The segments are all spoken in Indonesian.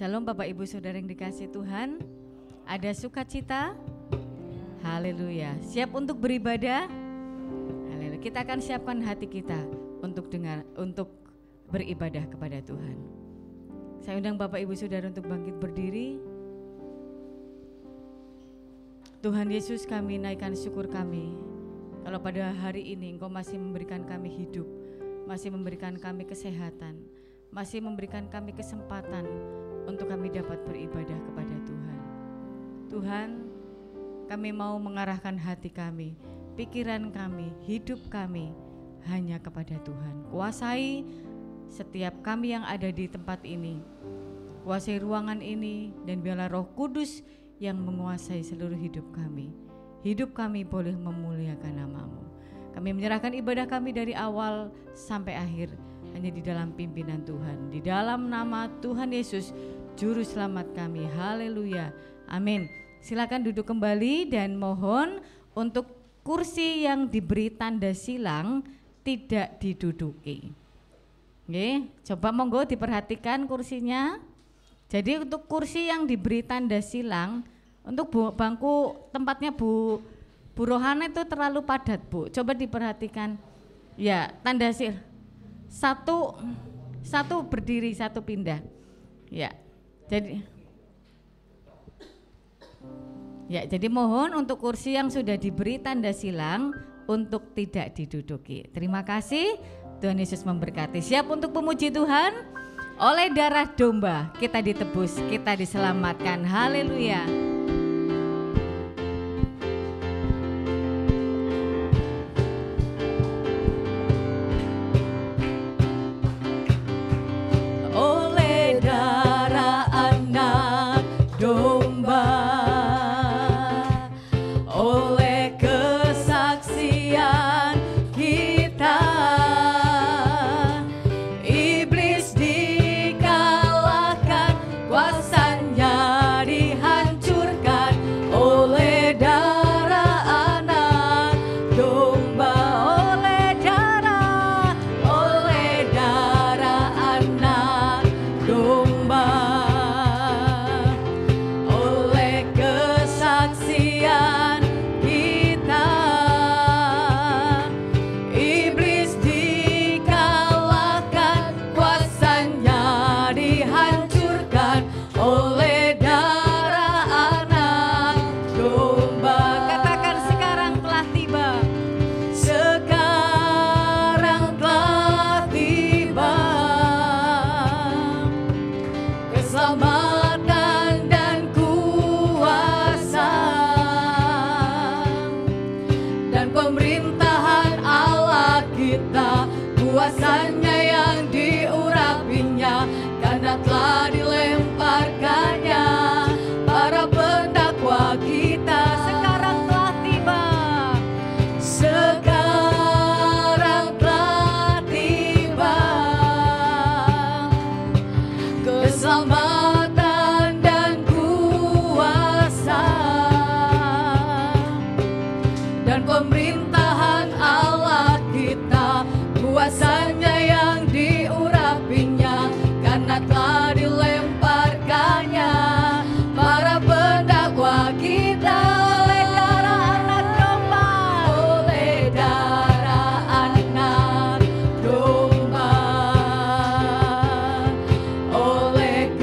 Shalom Bapak Ibu Saudara yang dikasihi Tuhan. Ada sukacita? Haleluya. Siap untuk beribadah? Haleluya. Kita akan siapkan hati kita untuk beribadah kepada Tuhan. Saya undang Bapak Ibu Saudara untuk bangkit berdiri. Tuhan Yesus, kami naikkan syukur kami. Kalau pada hari ini Engkau masih memberikan kami hidup, masih memberikan kami kesehatan, masih memberikan kami kesempatan untuk kami dapat beribadah kepada Tuhan. Tuhan, kami mau mengarahkan hati kami, pikiran kami, hidup kami hanya kepada Tuhan. Kuasai setiap kami yang ada di tempat ini, kuasai ruangan ini, dan biarlah Roh Kudus yang menguasai seluruh hidup kami. Hidup kami boleh memuliakan nama-Mu. Kami menyerahkan ibadah kami dari awal sampai akhir hanya di dalam pimpinan Tuhan. Di dalam nama Tuhan Yesus, Juru Selamat kami. Haleluya. Amin. Silakan duduk kembali dan mohon untuk kursi yang diberi tanda silang tidak diduduki. Oke, coba monggo diperhatikan kursinya. Jadi untuk kursi yang diberi tanda silang, untuk bangku tempatnya Bu Rohana itu terlalu padat, Bu. Coba diperhatikan. Ya, tanda silang. Satu berdiri, satu pindah. Jadi mohon untuk kursi yang sudah diberi tanda silang untuk tidak diduduki. Terima kasih. Tuhan Yesus memberkati. Siap untuk memuji Tuhan? Oleh darah domba kita ditebus, kita diselamatkan. Haleluya. Kuasanya yang diurapinya, karena telah dilemparkannya para pendakwa kita. Sekarang telah tiba, sekarang telah tiba keselamatan dan kuasa dan pemerintahan Allah kita. Kuasanya yang diurapinya, karena telah dilemparkannya para pendakwa kita. Oleh darah anak domba, oleh darah anak domba, oleh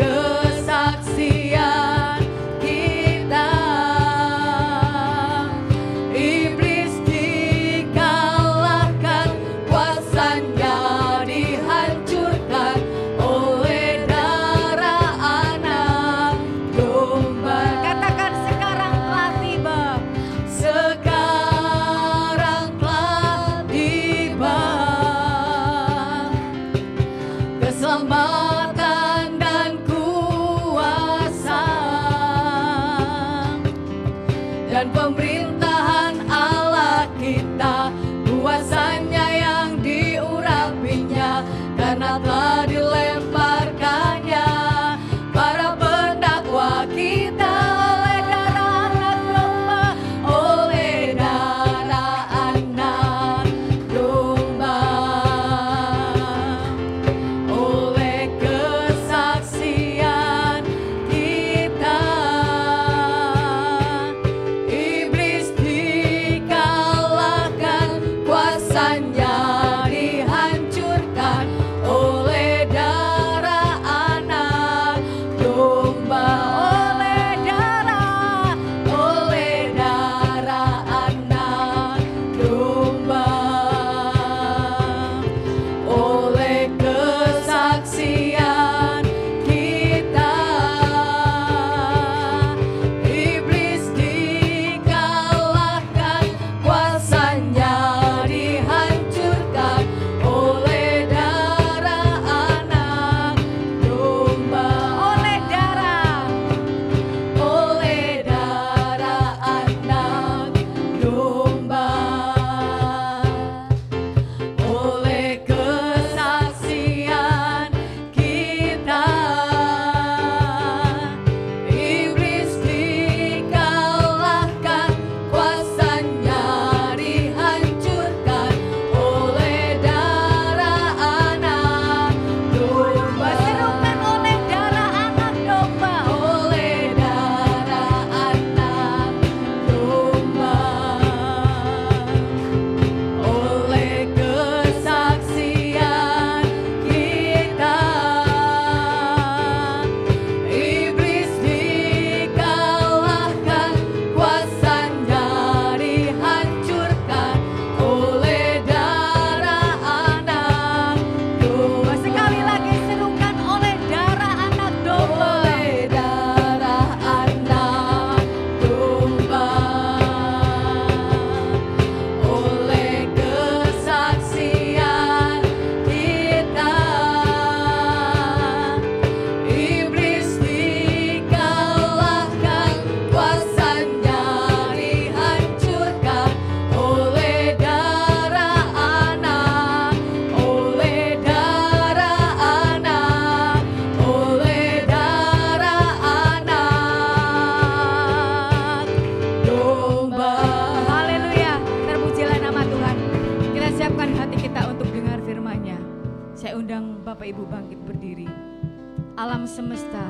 semesta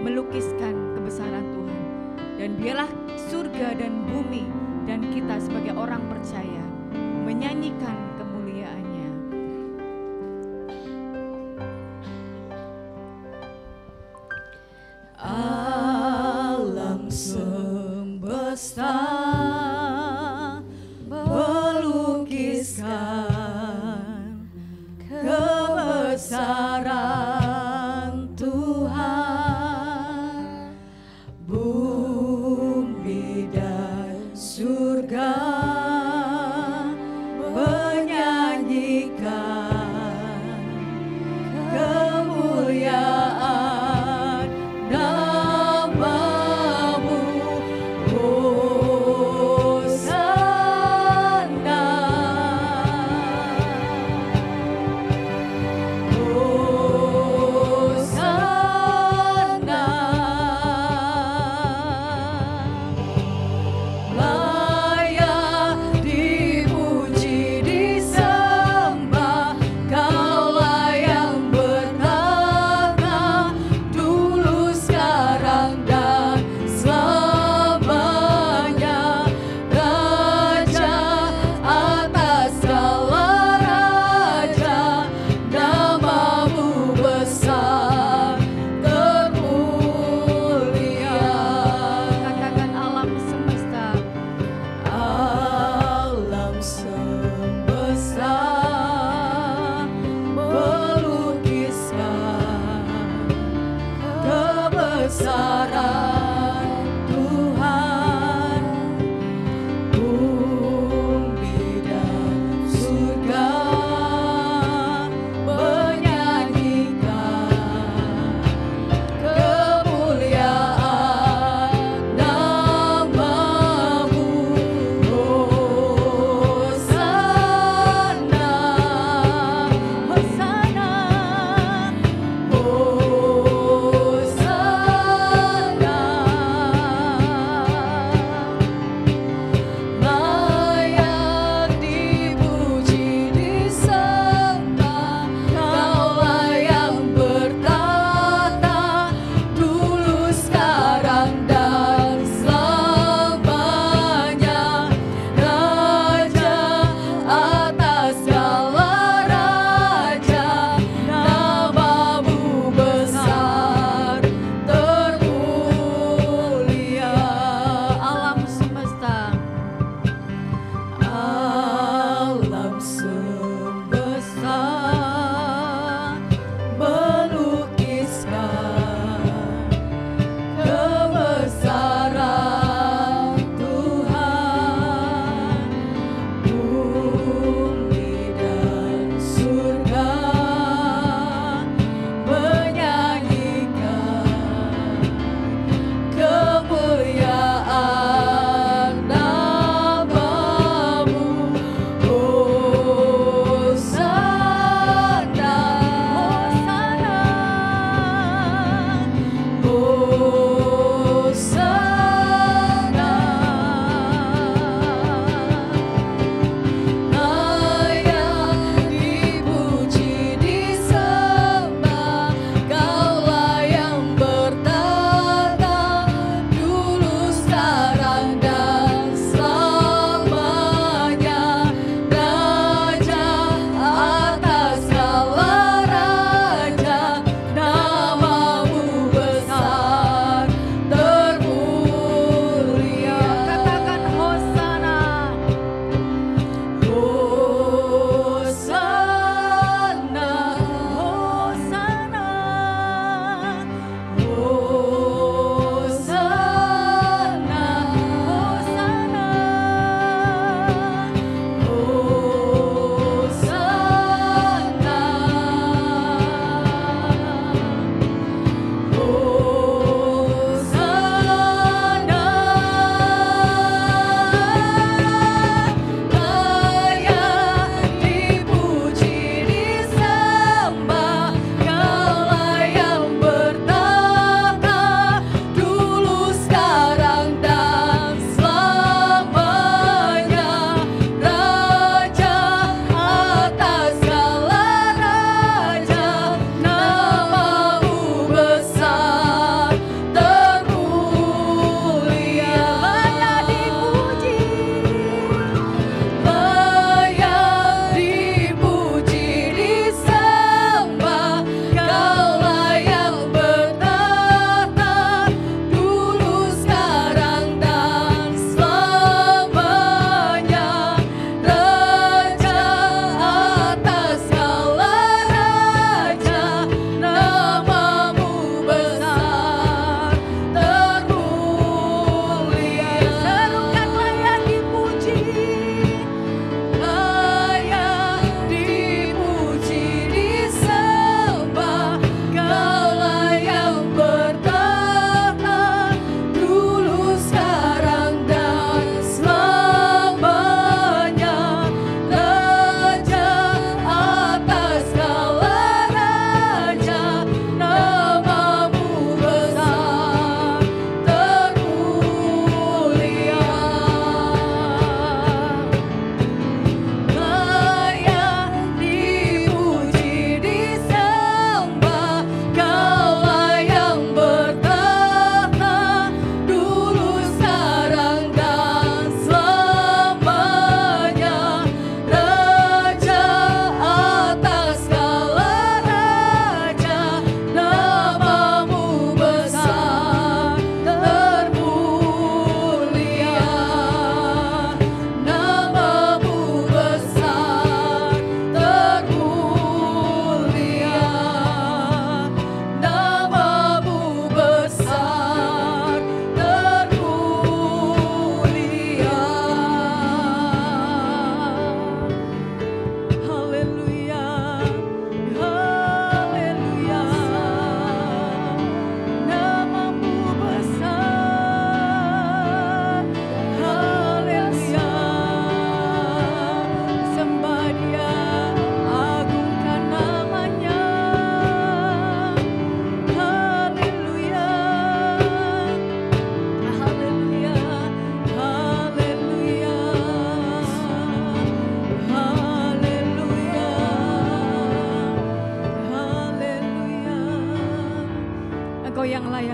melukiskan kebesaran Tuhan. Dan biarlah surga dan bumi dan kita sebagai orang percaya menyanyikan kemuliaan-Nya. Alam semesta melukiskan kebesaran Tuhan, bumi dan surga menyanyikan kemuliaan nama-Mu, Hosana, Hosana. Layak dipuji, disembah, Kaulah yang bertata dulu, sekarang, dan selamanya. Raja atas segala raja, nama-Mu besar termulia. Katakan alam semesta. Alam semesta melukiskan kebesaran Tuhan, bumi dan surga menyanyikan kemuliaan nama-Mu, Hosana, Hosana, Hosana. Layak dipuji, disembah, Kaulah yang bertata dulu, sekarang, dan selamanya. Raja atas segala raja, nama-Mu besar termulia. Alam semesta. Alam semesta melukiskan kebesaran Tuhan, bumi dan surga menyanyikan kemuliaan nama-Mu, Hosana, Hosana, Hosana. Layak dipuji, disembah, Kaulah yang bertata dulu, sekarang, dan selamanya. Raja atas segala raja, nama-Mu besar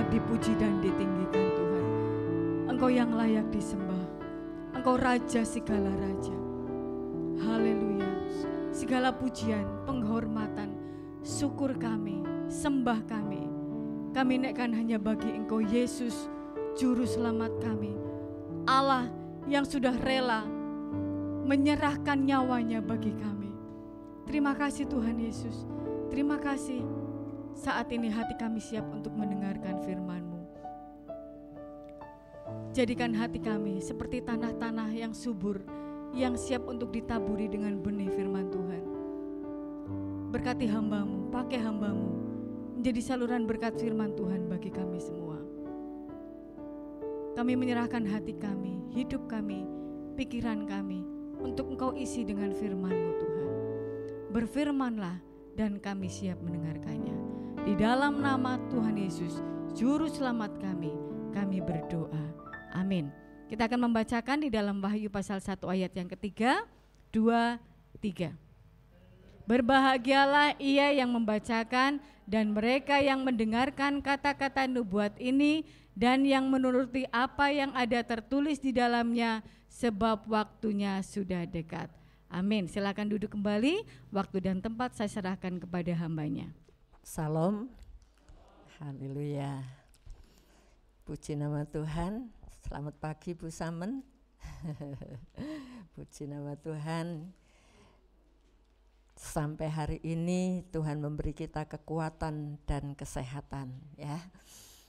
layak dipuji dan ditinggikan Tuhan. Engkau yang layak disembah. Engkau Raja segala raja. Haleluya. Segala pujian, penghormatan, syukur kami, sembah kami naikkan hanya bagi Engkau Yesus, Juru Selamat kami. Allah yang sudah rela menyerahkan nyawanya bagi kami. Terima kasih Tuhan Yesus. Terima kasih. Saat ini hati kami siap untuk mendengarkan firman-Mu. Jadikan hati kami seperti tanah-tanah yang subur, yang siap untuk ditaburi dengan benih firman Tuhan. Berkati hamba-Mu, pakai hamba-Mu menjadi saluran berkat firman Tuhan bagi kami semua. Kami menyerahkan hati kami, hidup kami, pikiran kami untuk Engkau isi dengan firman-Mu Tuhan. Berfirmanlah dan kami siap mendengarkannya. Di dalam nama Tuhan Yesus, Juru Selamat kami berdoa. Amin. Kita akan membacakan di dalam Wahyu pasal 1 ayat yang ketiga, 2, 3. Berbahagialah ia yang membacakan dan mereka yang mendengarkan kata-kata nubuat ini dan yang menuruti apa yang ada tertulis di dalamnya, sebab waktunya sudah dekat. Amin. Silakan duduk kembali. Waktu dan tempat saya serahkan kepada hambanya. Salam. Haleluya. Puji nama Tuhan. Selamat pagi Bu Samen. Puji nama Tuhan. Sampai hari ini Tuhan memberi kita kekuatan dan kesehatan, ya.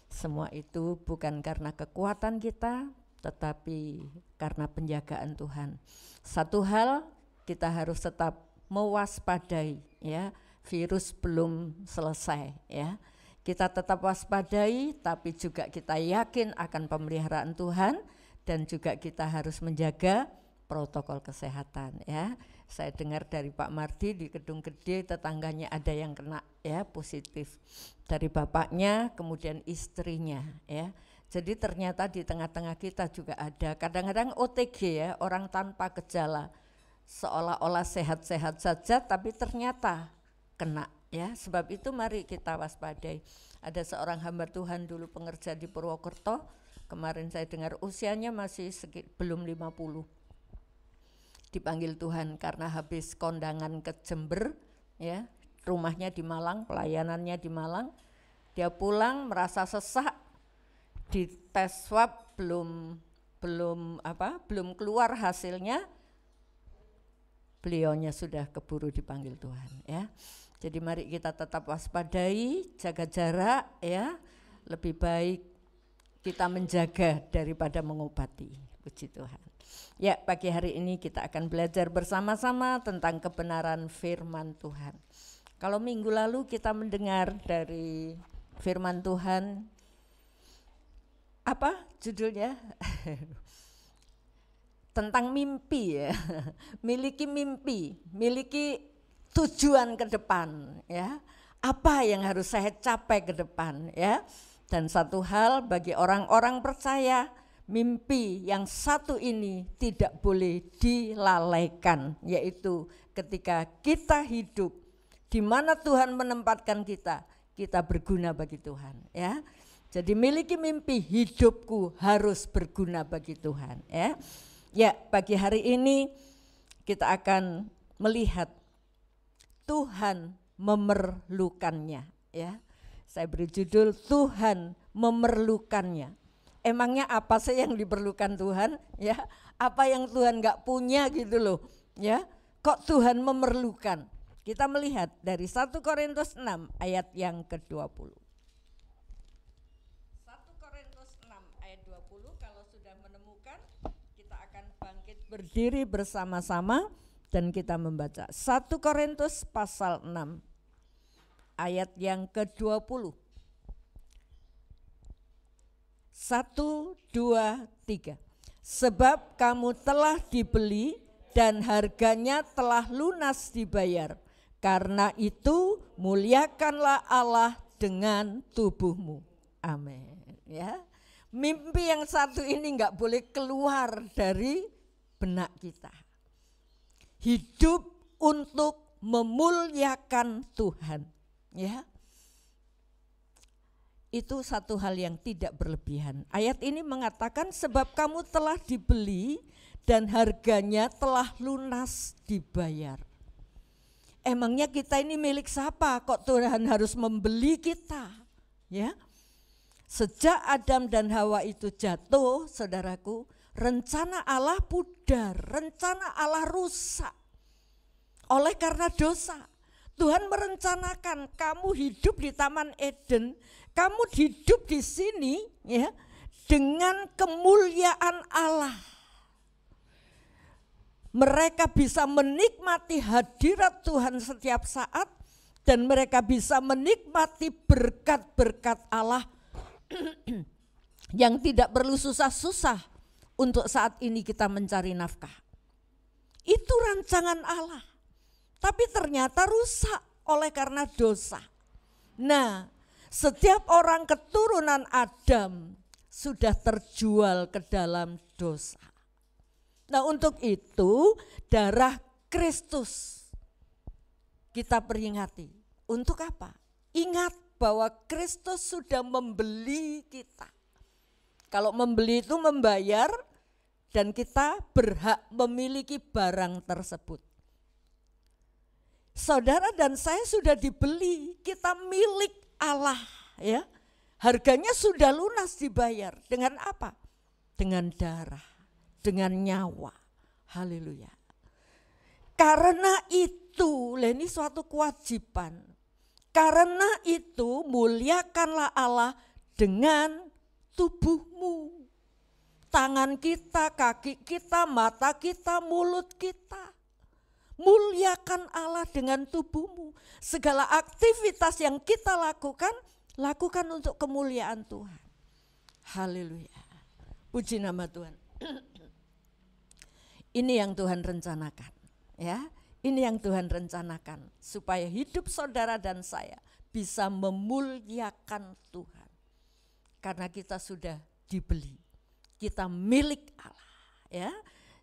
Semua itu bukan karena kekuatan kita, tetapi karena penjagaan Tuhan. Satu hal kita harus tetap mewaspadai, ya. Virus belum selesai, ya. Kita tetap waspadai, tapi juga kita yakin akan pemeliharaan Tuhan, dan juga kita harus menjaga protokol kesehatan, ya. Saya dengar dari Pak Mardi di Kedung Gede, tetangganya ada yang kena, ya, positif. Dari bapaknya, kemudian istrinya, ya. Jadi ternyata di tengah-tengah kita juga ada. Kadang-kadang OTG, ya, orang tanpa gejala, seolah-olah sehat-sehat saja, tapi ternyata kena, ya. Sebab itu mari kita waspadai. Ada seorang hamba Tuhan dulu pengerja di Purwokerto, kemarin saya dengar usianya masih belum 50. Dipanggil Tuhan karena habis kondangan ke Jember, ya, rumahnya di Malang, pelayanannya di Malang. Dia pulang merasa sesak, di tes swab belum keluar hasilnya, beliaunya sudah keburu dipanggil Tuhan, ya. Jadi mari kita tetap waspadai, jaga jarak, ya. Lebih baik kita menjaga daripada mengobati. Puji Tuhan. Ya, pagi hari ini kita akan belajar bersama-sama tentang kebenaran firman Tuhan. Kalau minggu lalu kita mendengar dari firman Tuhan, apa judulnya? Tentang mimpi, ya. Miliki mimpi, miliki tujuan ke depan, ya. Apa yang harus saya capai ke depan, ya. Dan satu hal bagi orang-orang percaya, mimpi yang satu ini tidak boleh dilalaikan, yaitu ketika kita hidup di mana Tuhan menempatkan kita, kita berguna bagi Tuhan, ya. Jadi miliki mimpi, hidupku harus berguna bagi Tuhan, ya. Ya, pagi hari ini kita akan melihat Tuhan memerlukannya, ya. Saya beri judul Tuhan memerlukannya. Emangnya apa sih yang diperlukan Tuhan, ya? Apa yang Tuhan enggak punya gitu loh, ya? Kok Tuhan memerlukan? Kita melihat dari 1 Korintus 6 ayat yang ke-20. 1 Korintus 6 ayat 20, kalau sudah menemukan kita akan bangkit berdiri bersama-sama dan kita membaca 1 Korintus pasal 6 ayat yang ke-20. 1, 2, 3. Sebab kamu telah dibeli dan harganya telah lunas dibayar. Karena itu muliakanlah Allah dengan tubuhmu. Amin. Ya, mimpi yang satu ini enggak boleh keluar dari benak kita. Hidup untuk memuliakan Tuhan. Ya. itu satu hal yang tidak berlebihan. Ayat ini mengatakan sebab kamu telah dibeli dan harganya telah lunas dibayar. Emangnya kita ini milik siapa kok Tuhan harus membeli kita? Ya. Sejak Adam dan Hawa itu jatuh, saudaraku, rencana Allah pudar, rencana Allah rusak. Oleh karena dosa, Tuhan merencanakan kamu hidup di Taman Eden, kamu hidup di sini ya dengan kemuliaan Allah. Mereka bisa menikmati hadirat Tuhan setiap saat dan mereka bisa menikmati berkat-berkat Allah yang tidak perlu susah-susah untuk saat ini kita mencari nafkah. Itu rancangan Allah. Tapi ternyata rusak oleh karena dosa. Nah, setiap orang keturunan Adam sudah terjual ke dalam dosa. Nah, untuk itu darah Kristus kita peringati. Untuk apa? Ingat bahwa Kristus sudah membeli kita. Kalau membeli itu membayar dan kita berhak memiliki barang tersebut. Saudara dan saya sudah dibeli, kita milik Allah ya. Harganya sudah lunas dibayar. Dengan apa? Dengan darah, dengan nyawa. Haleluya. Karena itu, ini suatu kewajiban. Karena itu muliakanlah Allah dengan tubuhmu. Tangan kita, kaki kita, mata kita, mulut kita. Muliakan Allah dengan tubuhmu. Segala aktivitas yang kita lakukan, lakukan untuk kemuliaan Tuhan. Haleluya. Puji nama Tuhan. Ini yang Tuhan rencanakan, ya. Ini yang Tuhan rencanakan supaya hidup saudara dan saya bisa memuliakan Tuhan. Karena kita sudah dibeli. Kita milik Allah, ya.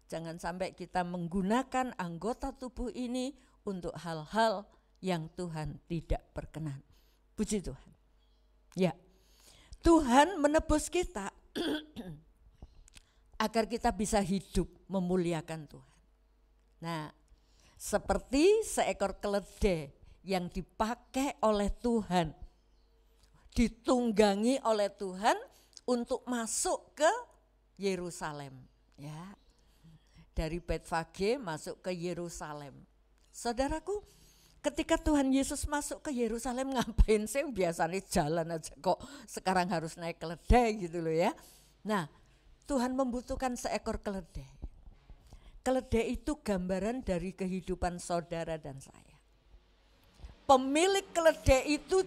Jangan sampai kita menggunakan anggota tubuh ini untuk hal-hal yang Tuhan tidak berkenan. Puji Tuhan. Ya, Tuhan menebus kita agar kita bisa hidup memuliakan Tuhan. Nah, seperti seekor keledai yang dipakai oleh Tuhan, ditunggangi oleh Tuhan untuk masuk ke Yerusalem, ya. Dari Betfage masuk ke Yerusalem. Saudaraku, ketika Tuhan Yesus masuk ke Yerusalem ngapain sih? Biasanya jalan aja kok sekarang harus naik keledai gitu loh ya. Nah, Tuhan membutuhkan seekor keledai. Keledai itu gambaran dari kehidupan saudara dan saya. Pemilik keledai itu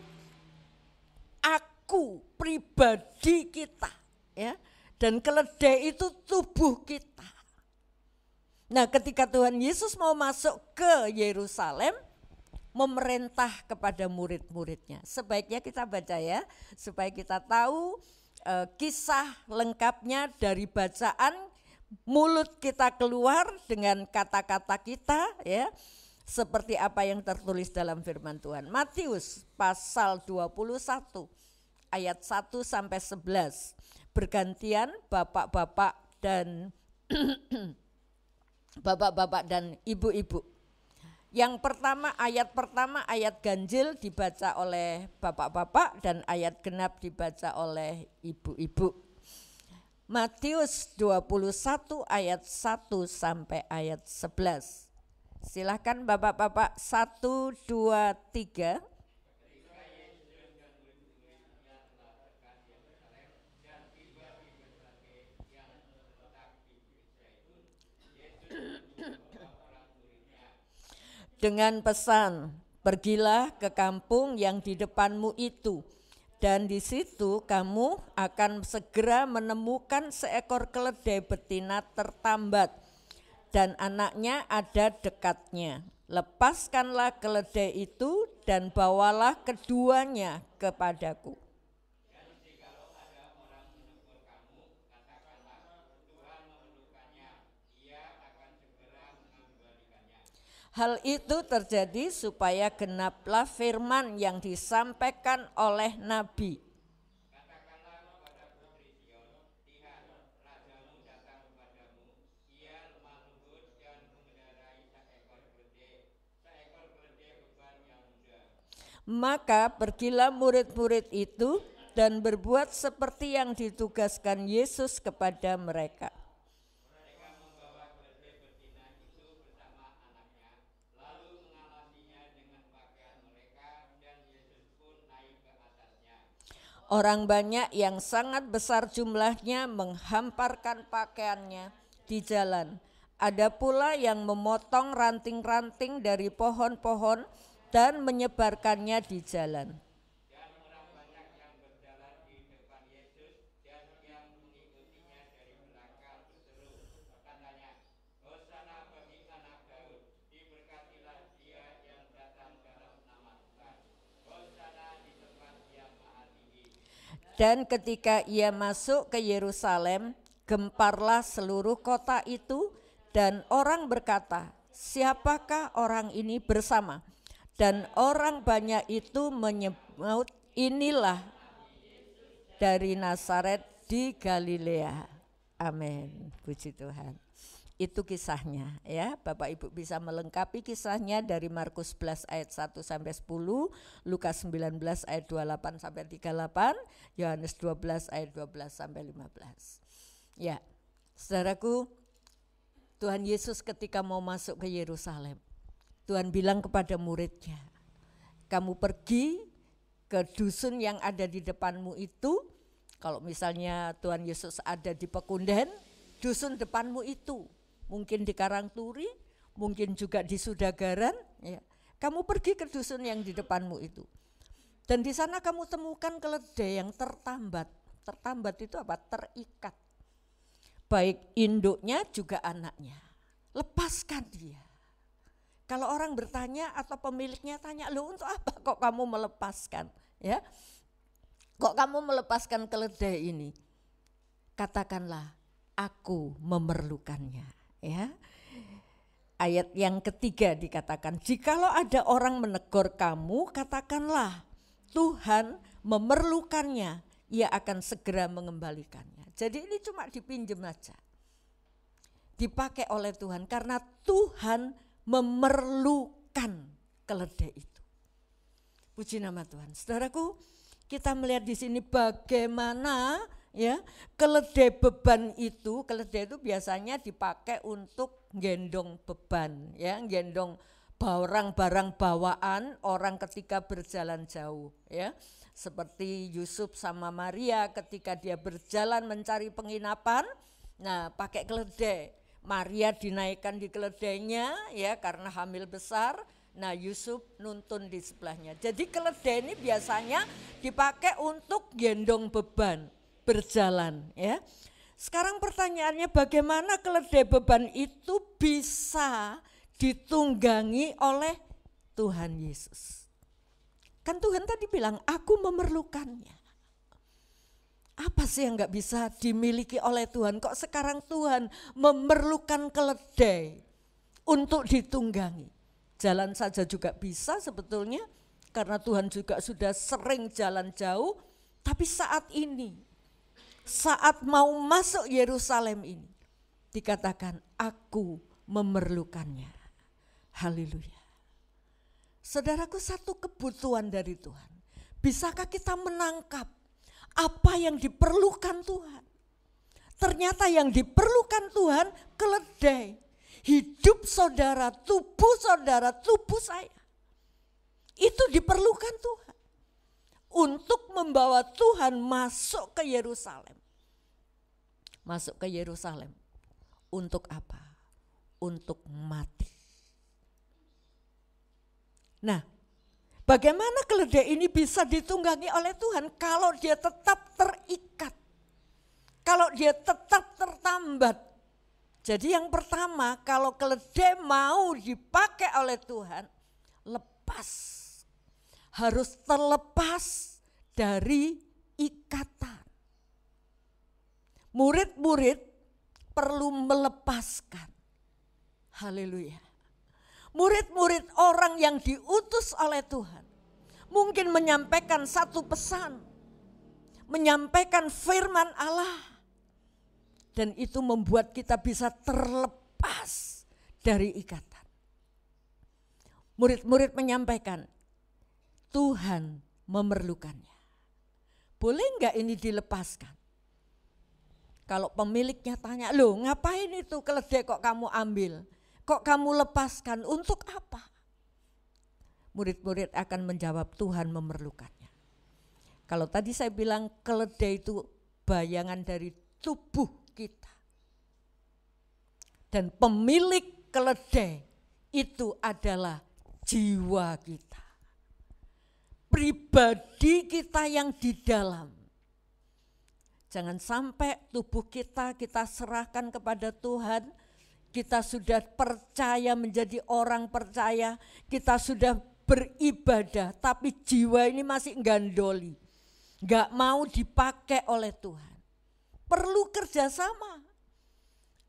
aku, pribadi kita, ya. Dan keledai itu tubuh kita. Nah, ketika Tuhan Yesus mau masuk ke Yerusalem, memerintah kepada murid-muridnya. Sebaiknya kita baca ya, supaya kita tahu kisah lengkapnya dari bacaan mulut kita keluar dengan kata-kata kita ya. Seperti apa yang tertulis dalam firman Tuhan. Matius pasal 21 ayat 1 sampai 11. Bergantian bapak-bapak dan bapak-bapak dan ibu-ibu. Yang pertama ayat ganjil dibaca oleh bapak-bapak dan ayat genap dibaca oleh ibu-ibu. Matius 21 ayat 1 sampai ayat 11. Silakan bapak-bapak 1, 2, 3. Dengan pesan, pergilah ke kampung yang di depanmu itu, dan di situ kamu akan segera menemukan seekor keledai betina tertambat, dan anaknya ada dekatnya. Lepaskanlah keledai itu dan bawalah keduanya kepadaku. Hal itu terjadi supaya genaplah firman yang disampaikan oleh Nabi. Maka pergilah murid-murid itu dan berbuat seperti yang ditugaskan Yesus kepada mereka. Orang banyak yang sangat besar jumlahnya menghamparkan pakaiannya di jalan. Ada pula yang memotong ranting-ranting dari pohon-pohon dan menyebarkannya di jalan. Dan ketika ia masuk ke Yerusalem, gemparlah seluruh kota itu, dan orang berkata, siapakah orang ini bersama? Dan orang banyak itu menyebut, inilah dari Nazaret di Galilea. Amin, puji Tuhan. Itu kisahnya ya, Bapak Ibu bisa melengkapi kisahnya dari Markus 11 ayat 1 sampai 10, Lukas 19 ayat 28 sampai 38, Yohanes 12 ayat 12 sampai 15. Ya, saudaraku, Tuhan Yesus ketika mau masuk ke Yerusalem, Tuhan bilang kepada muridnya, kamu pergi ke dusun yang ada di depanmu itu. Kalau misalnya Tuhan Yesus ada di Pekunden, dusun depanmu itu, mungkin di Karangturi, mungkin juga di Sudagaran, ya. Kamu pergi ke dusun yang di depanmu itu. Dan di sana kamu temukan keledai yang tertambat. Tertambat itu apa? Terikat. Baik induknya juga anaknya. Lepaskan dia. Kalau orang bertanya atau pemiliknya tanya, "Loh, untuk apa kok kamu melepaskan?" Ya. Kok kamu melepaskan keledai ini? Katakanlah, aku memerlukannya. Ya, ayat yang ketiga dikatakan, jikalau ada orang menegur kamu, katakanlah Tuhan memerlukannya, ia akan segera mengembalikannya. Jadi ini cuma dipinjam aja, dipakai oleh Tuhan karena Tuhan memerlukan keledai itu. Puji nama Tuhan. Saudaraku, kita melihat di sini bagaimana ya, keledai beban itu, keledai itu biasanya dipakai untuk gendong beban, ya, gendong barang-barang bawaan orang ketika berjalan jauh, ya. Seperti Yusuf sama Maria ketika dia berjalan mencari penginapan, nah pakai keledai. Maria dinaikkan di keledainya, ya, karena hamil besar. Nah, Yusuf nuntun di sebelahnya. Jadi keledai ini biasanya dipakai untuk gendong beban, berjalan, ya. Sekarang pertanyaannya, bagaimana keledai beban itu bisa ditunggangi oleh Tuhan Yesus? Kan Tuhan tadi bilang, aku memerlukannya. Apa sih yang gak bisa dimiliki oleh Tuhan? Kok sekarang Tuhan memerlukan keledai untuk ditunggangi? Jalan saja juga bisa sebetulnya, karena Tuhan juga sudah sering jalan jauh. Tapi saat ini, saat mau masuk Yerusalem ini, dikatakan aku memerlukannya. Haleluya. Saudaraku, satu kebutuhan dari Tuhan. Bisakah kita menangkap apa yang diperlukan Tuhan? Ternyata yang diperlukan Tuhan keledai. Hidup saudara, tubuh saya. Itu diperlukan Tuhan. Untuk membawa Tuhan masuk ke Yerusalem. Masuk ke Yerusalem. Untuk apa? Untuk mati. Nah, bagaimana keledai ini bisa ditunggangi oleh Tuhan kalau dia tetap terikat? Kalau dia tetap tertambat? Jadi yang pertama, kalau keledai mau dipakai oleh Tuhan, lepas. Harus terlepas dari ikatan. Murid-murid perlu melepaskan. Haleluya. Murid-murid orang yang diutus oleh Tuhan mungkin menyampaikan satu pesan, menyampaikan firman Allah. Dan itu membuat kita bisa terlepas dari ikatan. Murid-murid menyampaikan, Tuhan memerlukannya. Boleh enggak ini dilepaskan? Kalau pemiliknya tanya, loh ngapain itu keledai kok kamu ambil? Kok kamu lepaskan? Untuk apa? Murid-murid akan menjawab, Tuhan memerlukannya. Kalau tadi saya bilang keledai itu bayangan dari tubuh kita. Dan pemilik keledai itu adalah jiwa kita. Pribadi kita yang di dalam. Jangan sampai tubuh kita serahkan kepada Tuhan. Kita sudah percaya menjadi orang percaya. Kita sudah beribadah. Tapi jiwa ini masih gandoli. Gak mau dipakai oleh Tuhan. Perlu kerjasama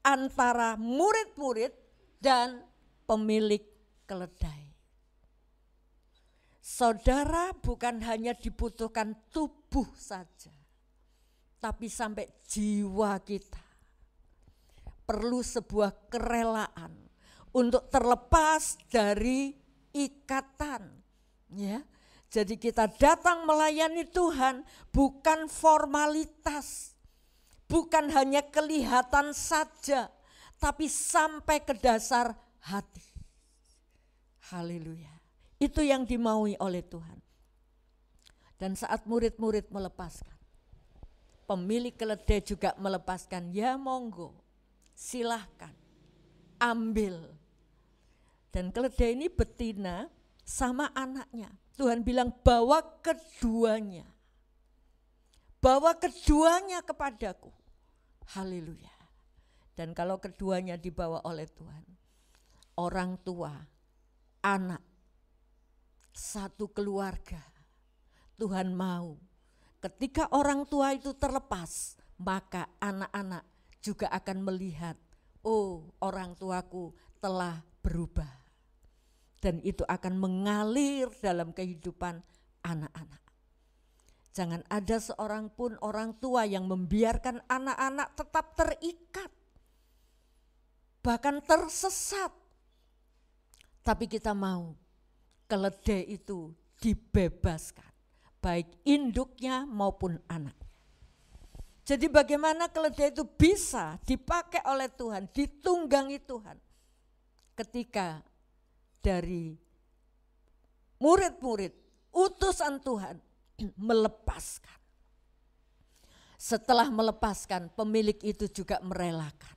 antara murid-murid dan pemilik keledai. Saudara bukan hanya dibutuhkan tubuh saja, tapi sampai jiwa kita. Perlu sebuah kerelaan untuk terlepas dari ikatan. Ya, jadi kita datang melayani Tuhan bukan formalitas, bukan hanya kelihatan saja, tapi sampai ke dasar hati. Haleluya. Itu yang dimaui oleh Tuhan. Dan saat murid-murid melepaskan, pemilik keledai juga melepaskan, ya monggo, silahkan, ambil. Dan keledai ini betina sama anaknya. Tuhan bilang bawa keduanya. Bawa keduanya kepadaku. Haleluya. Dan kalau keduanya dibawa oleh Tuhan, orang tua, anak, satu keluarga, Tuhan mau ketika orang tua itu terlepas, maka anak-anak juga akan melihat, oh orang tuaku telah berubah. Dan itu akan mengalir dalam kehidupan anak-anak. Jangan ada seorang pun orang tua yang membiarkan anak-anak tetap terikat, bahkan tersesat. Tapi kita mau keledai itu dibebaskan, baik induknya maupun anaknya. Jadi bagaimana keledai itu bisa dipakai oleh Tuhan, ditunggangi Tuhan. Ketika dari murid-murid, utusan Tuhan melepaskan. Setelah melepaskan, pemilik itu juga merelakan.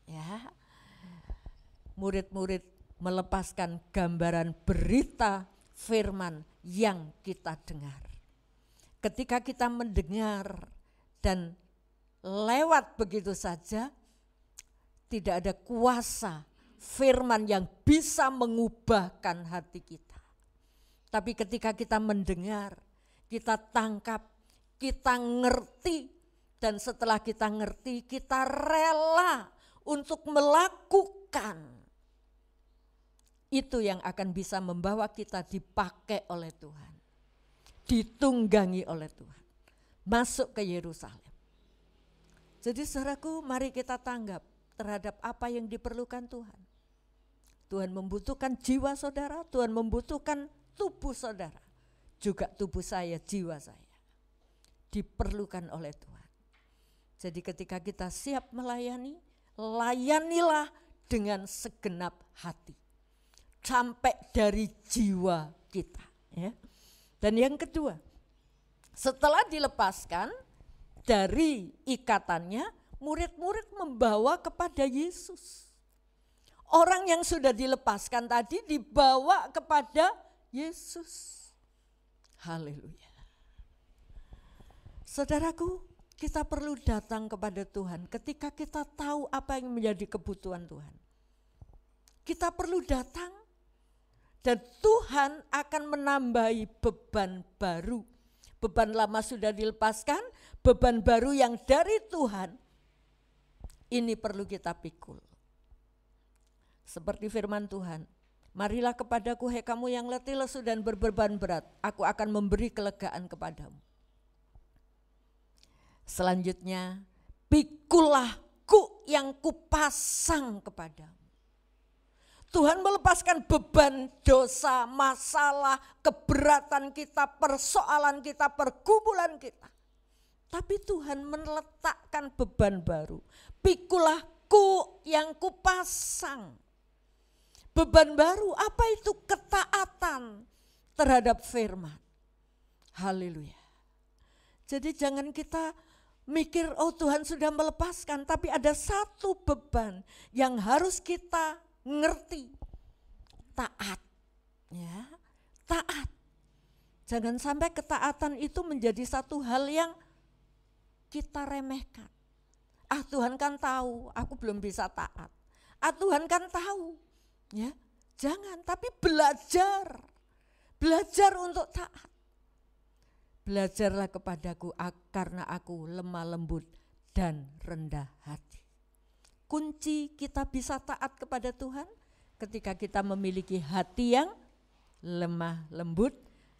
Ya, murid-murid melepaskan gambaran berita firman yang kita dengar. Ketika kita mendengar dan lewat begitu saja, tidak ada kuasa firman yang bisa mengubahkan hati kita. Tapi ketika kita mendengar, kita tangkap, kita ngerti, dan setelah kita ngerti, kita rela untuk melakukan. Itu yang akan bisa membawa kita dipakai oleh Tuhan, ditunggangi oleh Tuhan, masuk ke Yerusalem. Jadi saudaraku, mari kita tanggap terhadap apa yang diperlukan Tuhan. Tuhan membutuhkan jiwa saudara, Tuhan membutuhkan tubuh saudara, juga tubuh saya, jiwa saya diperlukan oleh Tuhan. Jadi ketika kita siap melayani, layanilah dengan segenap hati. Sampai dari jiwa kita. Ya. Dan yang kedua, setelah dilepaskan dari ikatannya, murid-murid membawa kepada Yesus. Orang yang sudah dilepaskan tadi dibawa kepada Yesus. Haleluya. Saudaraku, kita perlu datang kepada Tuhan ketika kita tahu apa yang menjadi kebutuhan Tuhan. Kita perlu datang. Dan Tuhan akan menambahi beban baru. Beban lama sudah dilepaskan, beban baru yang dari Tuhan. Ini perlu kita pikul. Seperti firman Tuhan, marilah kepadaku hai kamu yang letih lesu dan berbeban berat, aku akan memberi kelegaan kepadamu. Selanjutnya, pikullah ku yang kupasang kepadamu. Tuhan melepaskan beban dosa, masalah, keberatan kita, persoalan kita, pergumulan kita. Tapi Tuhan meletakkan beban baru. Pikulah yang kupasang. Beban baru, apa itu? Ketaatan terhadap firman. Haleluya. Jadi jangan kita mikir, oh Tuhan sudah melepaskan, tapi ada satu beban yang harus kita ngerti. Taat. Ya, taat. Jangan sampai ketaatan itu menjadi satu hal yang kita remehkan. Ah Tuhan kan tahu, aku belum bisa taat. Ah Tuhan kan tahu. Ya, jangan, tapi belajar. Belajar untuk taat. Belajarlah kepadaku karena aku lemah lembut dan rendah hati. Kunci kita bisa taat kepada Tuhan ketika kita memiliki hati yang lemah lembut,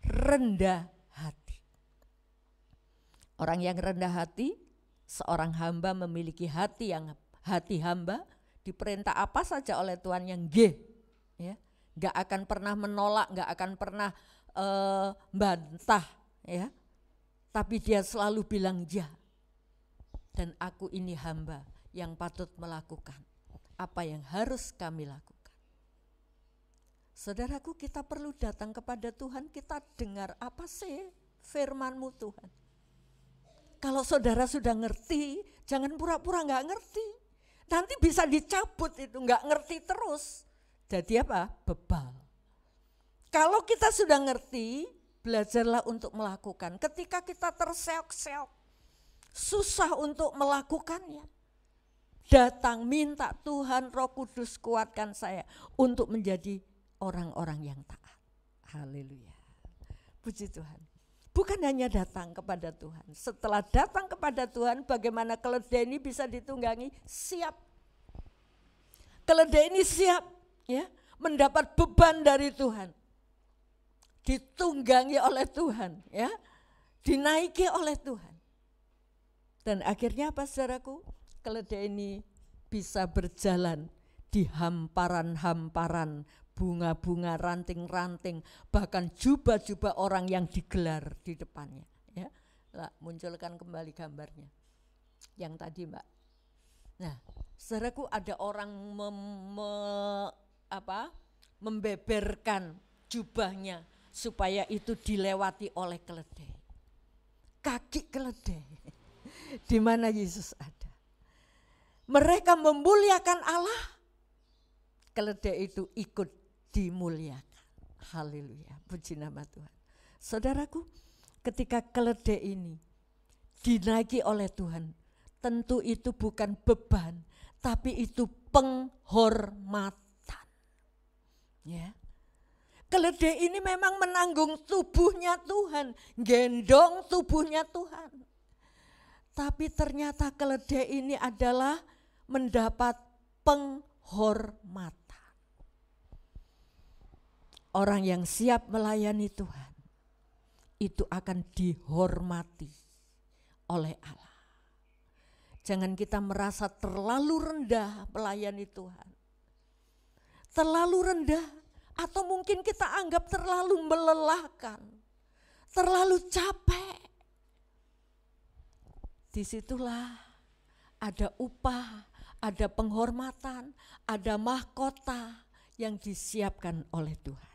rendah hati. Orang yang rendah hati, seorang hamba memiliki hati yang hati hamba, diperintah apa saja oleh Tuhan yang ya, gak akan pernah menolak, gak akan pernah bantah, ya, tapi dia selalu bilang ya. Dan aku ini hamba yang patut melakukan apa yang harus kami lakukan. Saudaraku, kita perlu datang kepada Tuhan, kita dengar apa sih firman-Mu Tuhan. Kalau saudara sudah ngerti, jangan pura-pura gak ngerti. Nanti bisa dicabut itu, gak ngerti terus. Jadi apa? Bebal. Kalau kita sudah ngerti, belajarlah untuk melakukan. Ketika kita terseok-seok, susah untuk melakukannya, datang minta Tuhan Roh Kudus kuatkan saya untuk menjadi orang-orang yang taat. Haleluya. Puji Tuhan. Bukan hanya datang kepada Tuhan. Setelah datang kepada Tuhan, bagaimana keledai ini bisa ditunggangi? Siap. Keledai ini siap, ya, mendapat beban dari Tuhan. Ditunggangi oleh Tuhan, ya, dinaiki oleh Tuhan. Dan akhirnya apa saudaraku? Keledai ini bisa berjalan di hamparan-hamparan, bunga-bunga, ranting-ranting, bahkan jubah-jubah orang yang digelar di depannya. Ya, lah, munculkan kembali gambarnya yang tadi Mbak. Nah, saudaraku, ada orang membeberkan jubahnya supaya itu dilewati oleh keledai. Kaki keledai. Di mana Yesus ada. Mereka memuliakan Allah, keledai itu ikut dimuliakan. Haleluya, puji nama Tuhan. Saudaraku, ketika keledai ini dinaiki oleh Tuhan, tentu itu bukan beban, tapi itu penghormatan. Ya. Keledai ini memang menanggung tubuhnya Tuhan, gendong tubuhnya Tuhan. Tapi ternyata keledai ini adalah mendapat penghormatan. Orang yang siap melayani Tuhan, itu akan dihormati oleh Allah. Jangan kita merasa terlalu rendah melayani Tuhan. Terlalu rendah, atau mungkin kita anggap terlalu melelahkan, terlalu capek. Disitulah ada upah, ada penghormatan, ada mahkota yang disiapkan oleh Tuhan.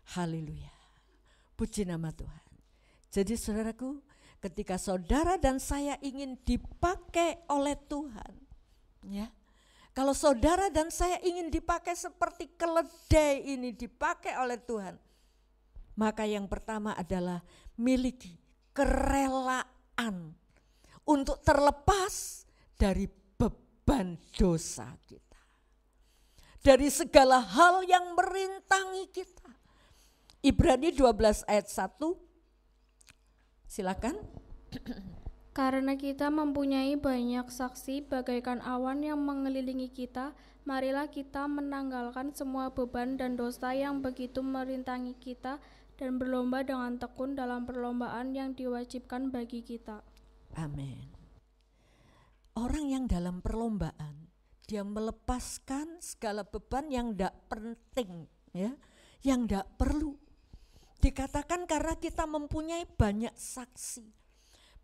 Haleluya, puji nama Tuhan. Jadi saudaraku, ketika saudara dan saya ingin dipakai oleh Tuhan, ya, kalau saudara dan saya ingin dipakai seperti keledai ini dipakai oleh Tuhan, maka yang pertama adalah miliki kerelaan untuk terlepas dari beban dosa kita, dari segala hal yang merintangi kita. Ibrani 12 ayat 1, silakan. Karena kita mempunyai banyak saksi bagaikan awan yang mengelilingi kita, marilah kita menanggalkan semua beban dan dosa yang begitu merintangi kita dan berlomba dengan tekun dalam perlombaan yang diwajibkan bagi kita. Amin. Orang yang dalam perlombaan Dia melepaskan segala beban yang tidak penting, ya, yang tidak perlu. Dikatakan karena kita mempunyai banyak saksi,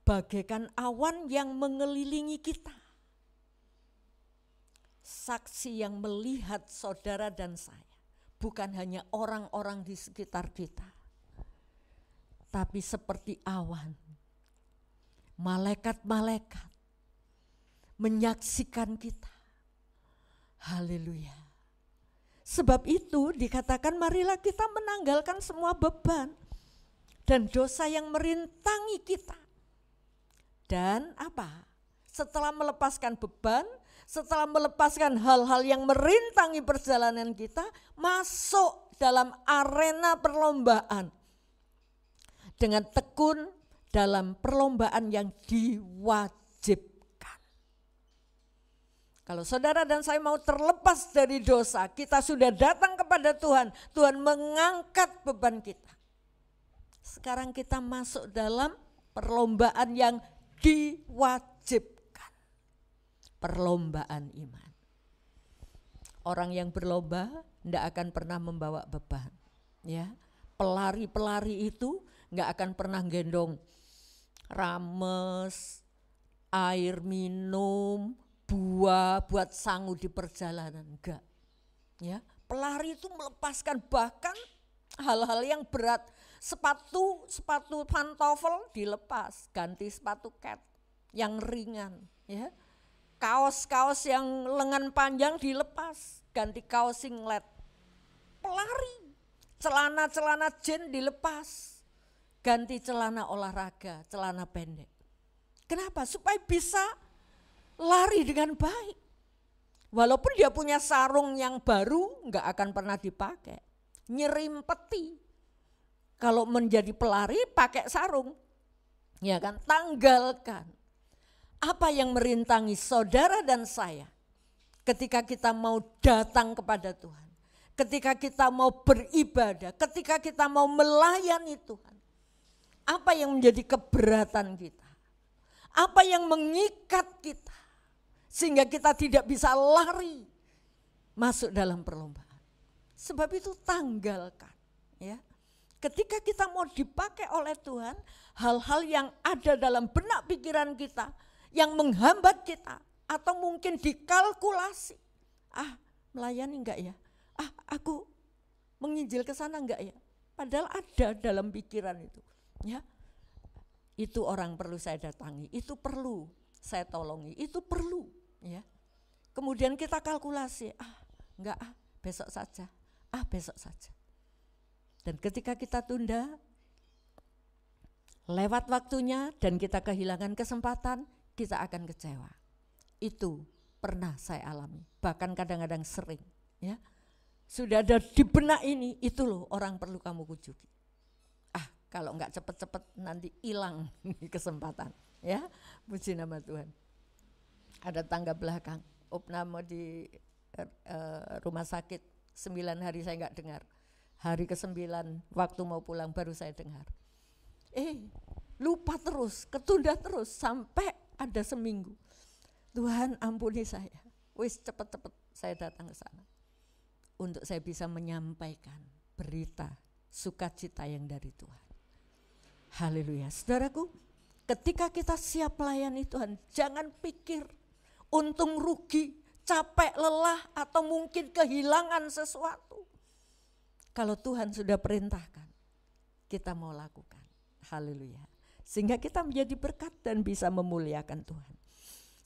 bagaikan awan yang mengelilingi kita. Saksi yang melihat saudara dan saya, bukan hanya orang-orang di sekitar kita, tapi seperti awan, malaikat-malaikat menyaksikan kita. Haleluya. Sebab itu dikatakan marilah kita menanggalkan semua beban dan dosa yang merintangi kita. Dan apa? Setelah melepaskan beban, setelah melepaskan hal-hal yang merintangi perjalanan kita, masuk dalam arena perlombaan. Dengan tekun dalam perlombaan yang diwajibkan. Kalau saudara dan saya mau terlepas dari dosa, kita sudah datang kepada Tuhan. Tuhan mengangkat beban kita. Sekarang kita masuk dalam perlombaan yang diwajibkan. Perlombaan iman. Orang yang berlomba tidak akan pernah membawa beban. Ya, pelari-pelari itu tidak akan pernah gendong rames, air minum, buah buat sangu di perjalanan, enggak. Ya, pelari itu melepaskan bahkan hal-hal yang berat. Sepatu pantofel dilepas, ganti sepatu cat yang ringan, ya. Kaos-kaos yang lengan panjang dilepas, ganti kaos singlet. Pelari, celana-celana jeans dilepas, ganti celana olahraga, celana pendek. Kenapa? Supaya bisa lari dengan baik. Walaupun dia punya sarung yang baru, enggak akan pernah dipakai. Nyerimpeti. Kalau menjadi pelari pakai sarung. Ya kan, tanggalkan. Apa yang merintangi saudara dan saya ketika kita mau datang kepada Tuhan. Ketika kita mau beribadah, ketika kita mau melayani Tuhan. Apa yang menjadi keberatan kita? Apa yang mengikat kita? Sehingga kita tidak bisa lari masuk dalam perlombaan. Sebab itu tanggalkan, ya. Ketika kita mau dipakai oleh Tuhan, hal-hal yang ada dalam benak pikiran kita yang menghambat kita atau mungkin dikalkulasi. Melayani enggak ya? Aku menginjil ke sana enggak ya? Padahal ada dalam pikiran itu, ya. Itu orang perlu saya datangi, itu perlu saya tolongi, itu perlu, ya. Kemudian kita kalkulasi, enggak, besok saja, besok saja. Dan ketika kita tunda, lewat waktunya dan kita kehilangan kesempatan, kita akan kecewa. Itu pernah saya alami, bahkan kadang-kadang sering, ya. Sudah ada di benak ini, itu loh orang perlu kamu kunjungi. Kalau enggak cepet-cepet nanti hilang kesempatan, ya. Puji nama Tuhan. Ada tangga belakang, opname di rumah sakit 9 hari saya enggak dengar. Hari ke-9 waktu mau pulang baru saya dengar. Lupa terus, ketunda terus sampai ada seminggu. Tuhan ampuni saya. Wis cepet-cepet saya datang ke sana. Untuk saya bisa menyampaikan berita sukacita yang dari Tuhan. Haleluya. Saudaraku, ketika kita siap melayani Tuhan, jangan pikir untung rugi, capek, lelah, atau mungkin kehilangan sesuatu. Kalau Tuhan sudah perintahkan, kita mau lakukan. Haleluya. Sehingga kita menjadi berkat dan bisa memuliakan Tuhan.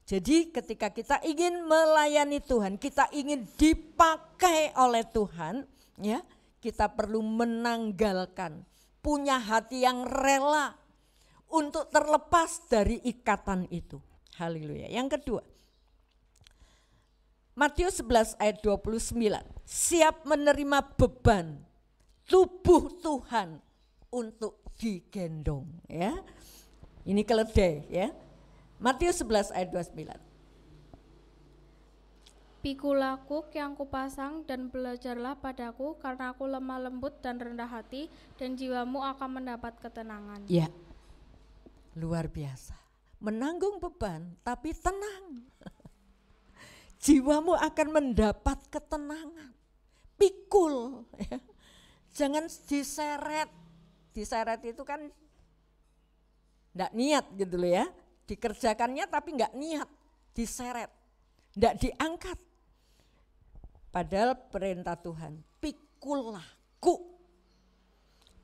Jadi ketika kita ingin melayani Tuhan, kita ingin dipakai oleh Tuhan, ya, kita perlu menanggalkan, punya hati yang rela untuk terlepas dari ikatan itu. Haleluya. Yang kedua, Matius 11 ayat 29, siap menerima beban tubuh Tuhan untuk digendong, ya. Ini keledai, ya. Matius 11 ayat 29. Pikulah yang kupasang dan belajarlah padaku, karena aku lemah lembut dan rendah hati, dan jiwamu akan mendapat ketenangan. Ya, luar biasa. Menanggung beban tapi tenang. jiwamu akan mendapat ketenangan. Pikul, ya. Jangan diseret. Diseret itu kan enggak niat gitu loh ya. Dikerjakannya tapi enggak niat, diseret. Enggak diangkat. Padahal perintah Tuhan, pikullah ku.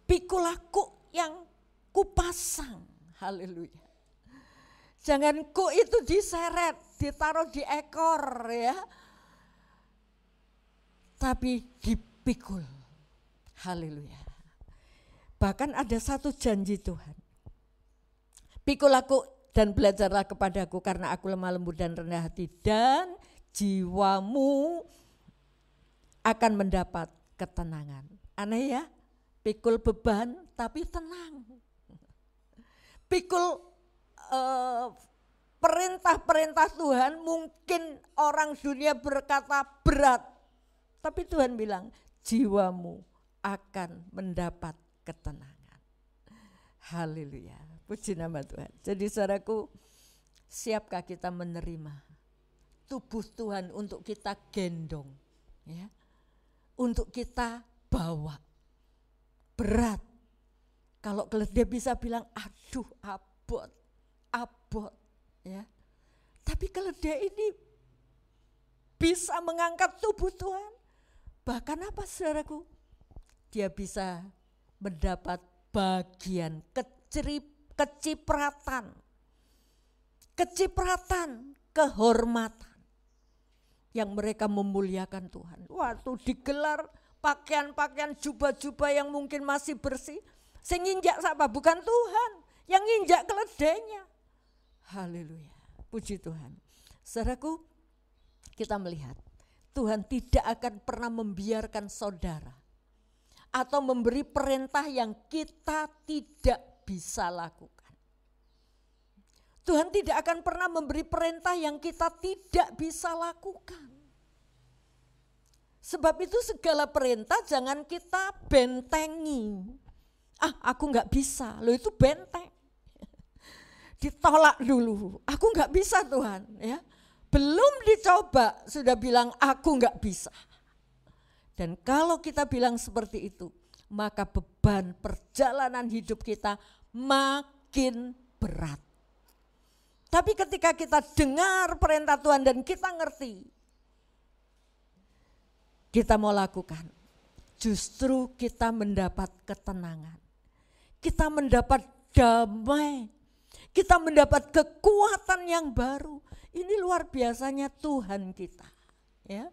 Pikullah ku yang kupasang. Haleluya. Jangan ku itu diseret, ditaruh di ekor ya. Tapi dipikul. Haleluya. Bahkan ada satu janji Tuhan. Pikul aku dan belajarlah kepadaku karena aku lemah lembut dan rendah hati dan jiwamu akan mendapat ketenangan. Aneh ya, pikul beban tapi tenang. Pikul perintah-perintah Tuhan mungkin orang dunia berkata berat. Tapi Tuhan bilang jiwamu akan mendapat ketenangan. Haleluya. Puji nama Tuhan. Jadi saudaraku, siapkah kita menerima tubuh Tuhan untuk kita gendong, ya, untuk kita bawa berat. Kalau dia bisa bilang, aduh abot, ya. Tapi kalau dia ini bisa mengangkat tubuh Tuhan, bahkan apa saudaraku? Dia bisa mendapat bagian kecipratan, kehormatan yang mereka memuliakan Tuhan. Waktu digelar pakaian-pakaian jubah-jubah yang mungkin masih bersih, sing nginjak siapa? Bukan Tuhan, yang nginjak keledainya. Haleluya, puji Tuhan. Saudaraku, kita melihat Tuhan tidak akan pernah membiarkan saudara atau memberi perintah yang kita tidak bisa lakukan. Tuhan tidak akan pernah memberi perintah yang kita tidak bisa lakukan. Sebab itu segala perintah jangan kita bentengi. Aku enggak bisa, loh itu benteng. Ditolak dulu, aku enggak bisa Tuhan. Ya. Belum dicoba sudah bilang aku enggak bisa. Dan kalau kita bilang seperti itu, maka beban perjalanan hidup kita makin berat. Tapi ketika kita dengar perintah Tuhan dan kita ngerti, kita mau lakukan, justru kita mendapat ketenangan. Kita mendapat damai, kita mendapat kekuatan yang baru. Ini luar biasanya Tuhan kita, ya.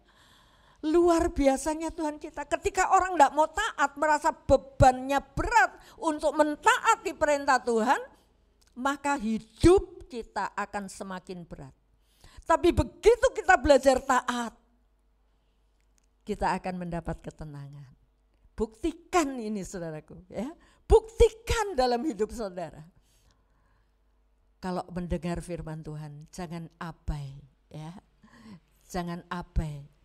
Luar biasanya Tuhan kita. Ketika orang tidak mau taat, merasa bebannya berat untuk mentaati perintah Tuhan, maka hidup kita akan semakin berat. Tapi begitu kita belajar taat, kita akan mendapat ketenangan. Buktikan ini saudaraku, ya. Buktikan dalam hidup saudara. Kalau mendengar firman Tuhan, jangan abai, ya. Jangan abai.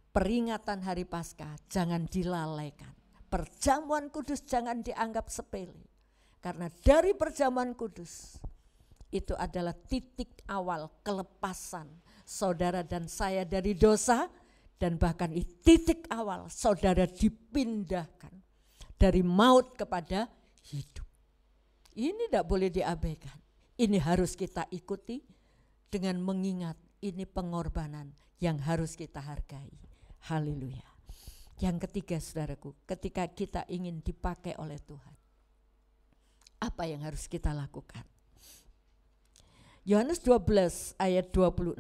Peringatan hari Paskah jangan dilalaikan. Perjamuan kudus jangan dianggap sepele. Karena dari perjamuan kudus itu adalah titik awal kelepasan saudara dan saya dari dosa, dan bahkan titik awal saudara dipindahkan dari maut kepada hidup. Ini tidak boleh diabaikan. Ini harus kita ikuti dengan mengingat ini pengorbanan yang harus kita hargai. Haleluya. Yang ketiga saudaraku, ketika kita ingin dipakai oleh Tuhan, apa yang harus kita lakukan? Yohanes 12 ayat 26.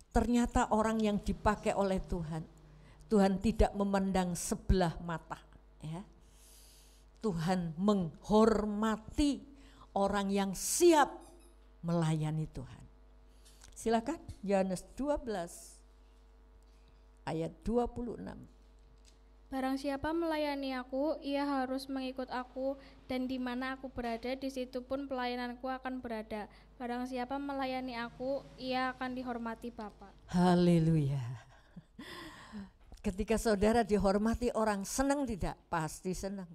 Ternyata orang yang dipakai oleh Tuhan, Tuhan tidak memandang sebelah mata, ya. Tuhan menghormati orang yang siap melayani Tuhan. Silakan Yohanes 12 ayat 26. Barang siapa melayani aku, ia harus mengikut aku, dan di mana aku berada, di situ pun pelayananku akan berada. Barang siapa melayani aku, ia akan dihormati Bapa. Haleluya. Ketika saudara dihormati orang, senang tidak? Pasti senang.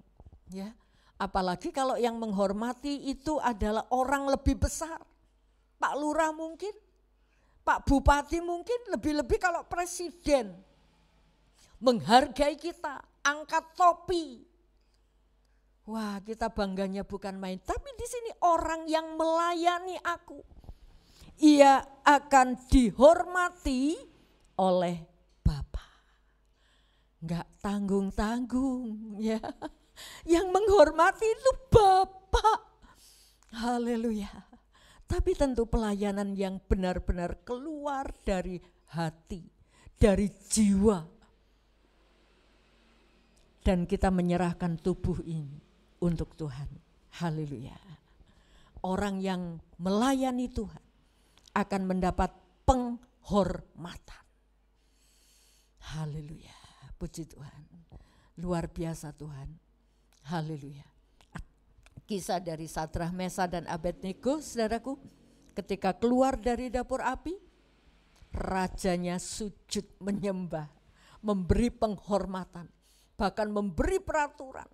Ya. Apalagi kalau yang menghormati itu adalah orang lebih besar. Pak Lurah mungkin, Pak Bupati mungkin, lebih-lebih kalau presiden menghargai kita, angkat topi. Wah, kita bangganya bukan main. Tapi di sini orang yang melayani aku, ia akan dihormati oleh Bapa. Enggak tanggung-tanggung ya. Yang menghormati itu Bapa. Haleluya. Tapi tentu pelayanan yang benar-benar keluar dari hati, dari jiwa. Dan kita menyerahkan tubuh ini untuk Tuhan. Haleluya. Orang yang melayani Tuhan akan mendapat penghormatan. Haleluya. Puji Tuhan. Luar biasa Tuhan. Haleluya. Kisah dari Sadrah, Mesah dan Abednego, saudaraku, ketika keluar dari dapur api, rajanya sujud menyembah, memberi penghormatan, bahkan memberi peraturan.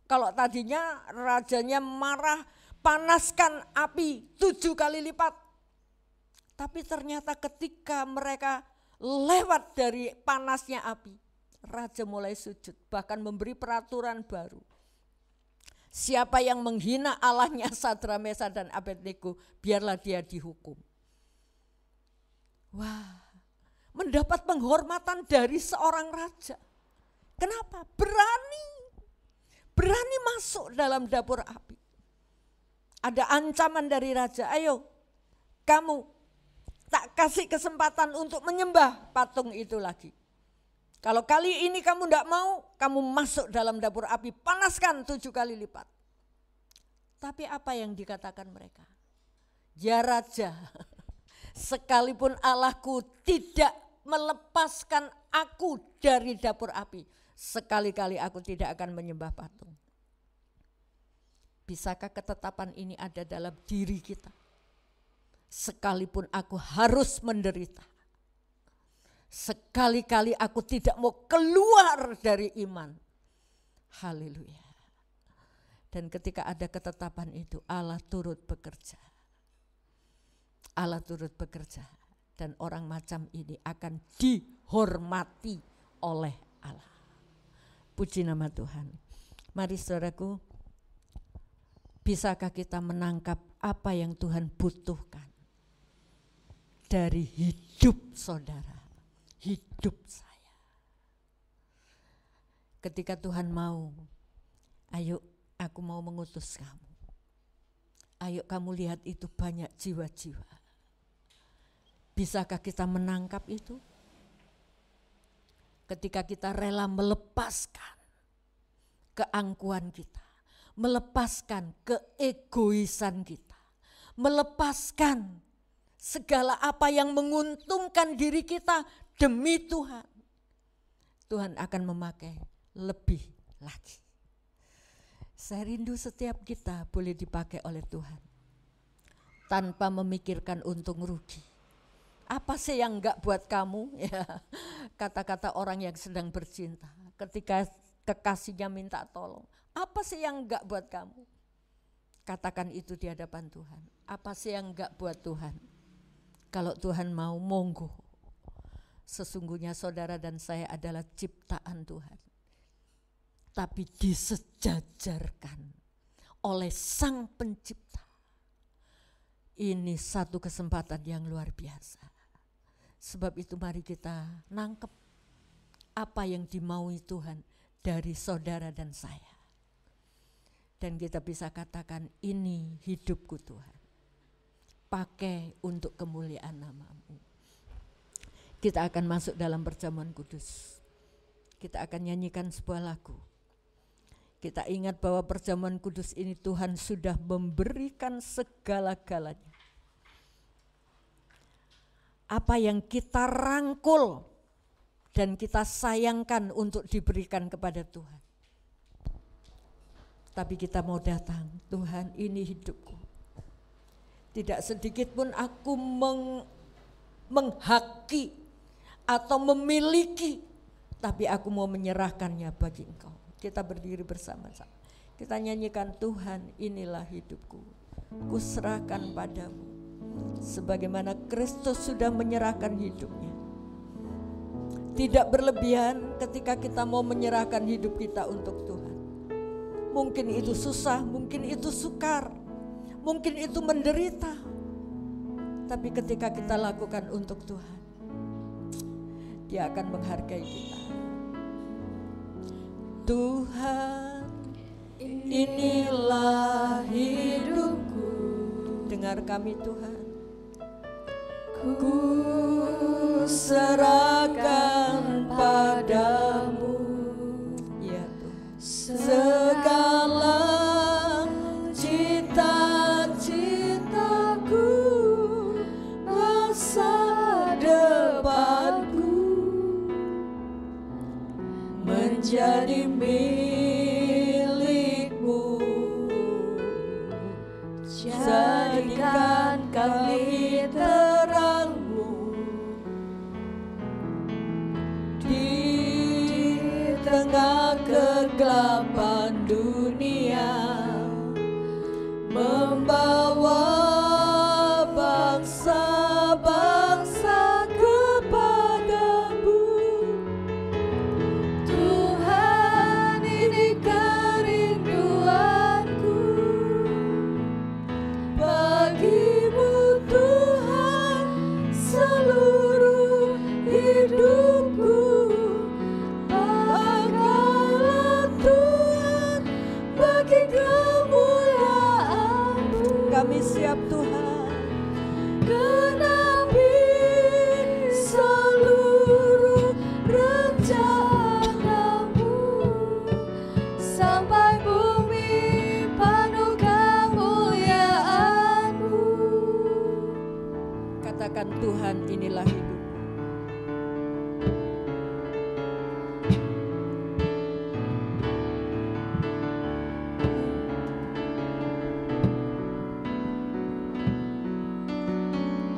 Kalau tadinya rajanya marah, panaskan api 7 kali lipat. Tapi ternyata ketika mereka lewat dari panasnya api, raja mulai sujud, bahkan memberi peraturan baru. Siapa yang menghina Allahnya Sadrah, Mesah dan Abednego, biarlah dia dihukum. Wah, mendapat penghormatan dari seorang raja. Kenapa? Berani masuk dalam dapur api. Ada ancaman dari raja, ayo kamu tak kasih kesempatan untuk menyembah patung itu lagi. Kalau kali ini kamu tidak mau, kamu masuk dalam dapur api, panaskan 7 kali lipat. Tapi apa yang dikatakan mereka? Ya raja, sekalipun Allahku tidak melepaskan aku dari dapur api, sekali-kali aku tidak akan menyembah patung. Bisakah ketetapan ini ada dalam diri kita? Sekalipun aku harus menderita, sekali-kali aku tidak mau keluar dari iman. Haleluya. Dan ketika ada ketetapan itu, Allah turut bekerja. Allah turut bekerja. Dan orang macam ini akan dihormati oleh Allah. Puji nama Tuhan. Mari saudaraku, bisakah kita menangkap apa yang Tuhan butuhkan dari hidup saudara? Hidup saya. Ketika Tuhan mau, ayo aku mau mengutus kamu. Ayo kamu lihat itu banyak jiwa-jiwa. Bisakah kita menangkap itu? Ketika kita rela melepaskan keangkuhan kita, melepaskan keegoisan kita, melepaskan segala apa yang menguntungkan diri kita demi Tuhan, Tuhan akan memakai lebih lagi. Saya rindu setiap kita boleh dipakai oleh Tuhan tanpa memikirkan untung rugi. Apa sih yang enggak buat kamu? Ya, kata-kata orang yang sedang bercinta ketika kekasihnya minta tolong. Apa sih yang enggak buat kamu? Katakan itu di hadapan Tuhan. Apa sih yang enggak buat Tuhan? Kalau Tuhan mau, monggo. Sesungguhnya saudara dan saya adalah ciptaan Tuhan. Tapi disejajarkan oleh Sang Pencipta. Ini satu kesempatan yang luar biasa. Sebab itu mari kita nangkep apa yang dimaui Tuhan dari saudara dan saya. Dan kita bisa katakan ini hidupku Tuhan. Pakai untuk kemuliaan nama-Mu. Kita akan masuk dalam perjamuan kudus. Kita akan nyanyikan sebuah lagu. Kita ingat bahwa perjamuan kudus ini Tuhan sudah memberikan segala-galanya. Apa yang kita rangkul dan kita sayangkan untuk diberikan kepada Tuhan. Tapi kita mau datang, Tuhan ini hidupku. Tidak sedikit pun aku menghaki atau memiliki, tapi aku mau menyerahkannya bagi Engkau. Kita berdiri bersama-sama. Kita nyanyikan Tuhan inilah hidupku. Kuserahkan padamu. sebagaimana Kristus sudah menyerahkan hidupnya. Tidak berlebihan ketika kita mau menyerahkan hidup kita untuk Tuhan. Mungkin itu susah, mungkin itu sukar, mungkin itu menderita. Tapi ketika kita lakukan untuk Tuhan, Dia akan menghargai kita. Tuhan, inilah hidupku. Dengar kami Tuhan. Ku serahkan padamu, ya Tuhan, segala cita-citaku, masa depanku, menjadi milikmu. Jadikan kami terangmu di tengah kegelapan dunia, membawa bangsa-bangsa kepadamu. Tuhan, ini kerinduanku, bagimu Tuhan seluruh hidupku. Pakailah Tuhan bagi kemuliaan-Mu. Kami siap Tuhan, genapi seluruh rencana-Mu, sampai bumi penuh kemuliaan-Mu. Katakan, Tuhan, inilah hidup.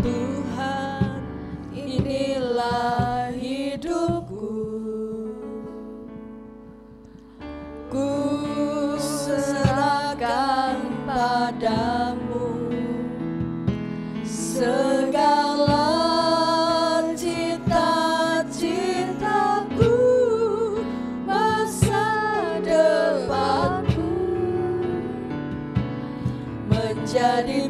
Tuhan, inilah hidupku. Ku serahkan padamu segala cita-citaku, masa depanku, menjadi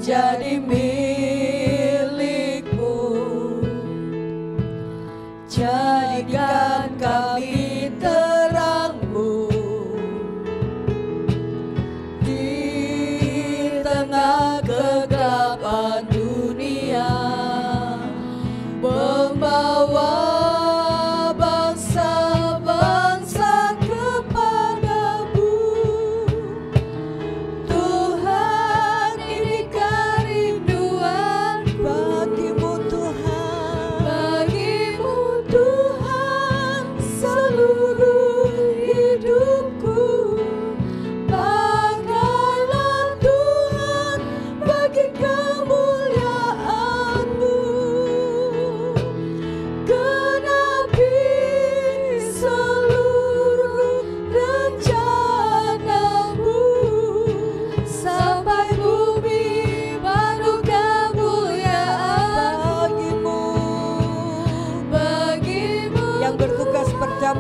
menjadi milikmu. Jadikan kami terangmu di tengah kegelapan dunia, membawa bangsa-bangsa kepadamu. Tuhan, ini kerinduanku,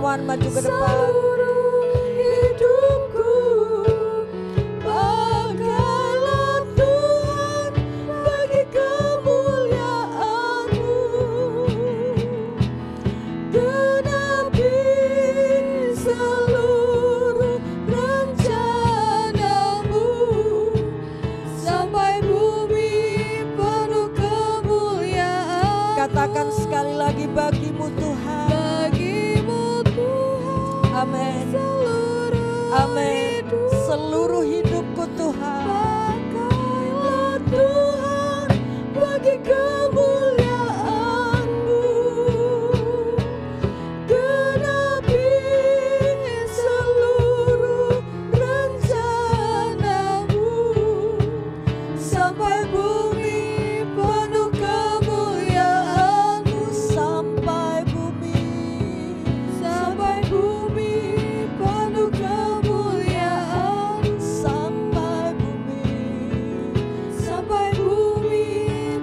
Tuhan, maju ke depan. seluruh hidupku. Pakailah Tuhan bagi kemuliaan-Mu. Genapi seluruh rencana-Mu sampai bumi penuh kemuliaan. Katakan sekali lagi, bagi-Mu Tuhan. Bagi-Mu Tuhan. Amin. Seluruh Amin. hidup. Seluruh hidupku Tuhan. Pakailah Tuhan bagi kemuliaan-Mu. Genapi seluruh rencana-Mu sampai bumi penuh kemuliaan-Mu. Sampai bumi. Sampai bumi penuh kemuliaan. Sampai bumi. Sampai bumi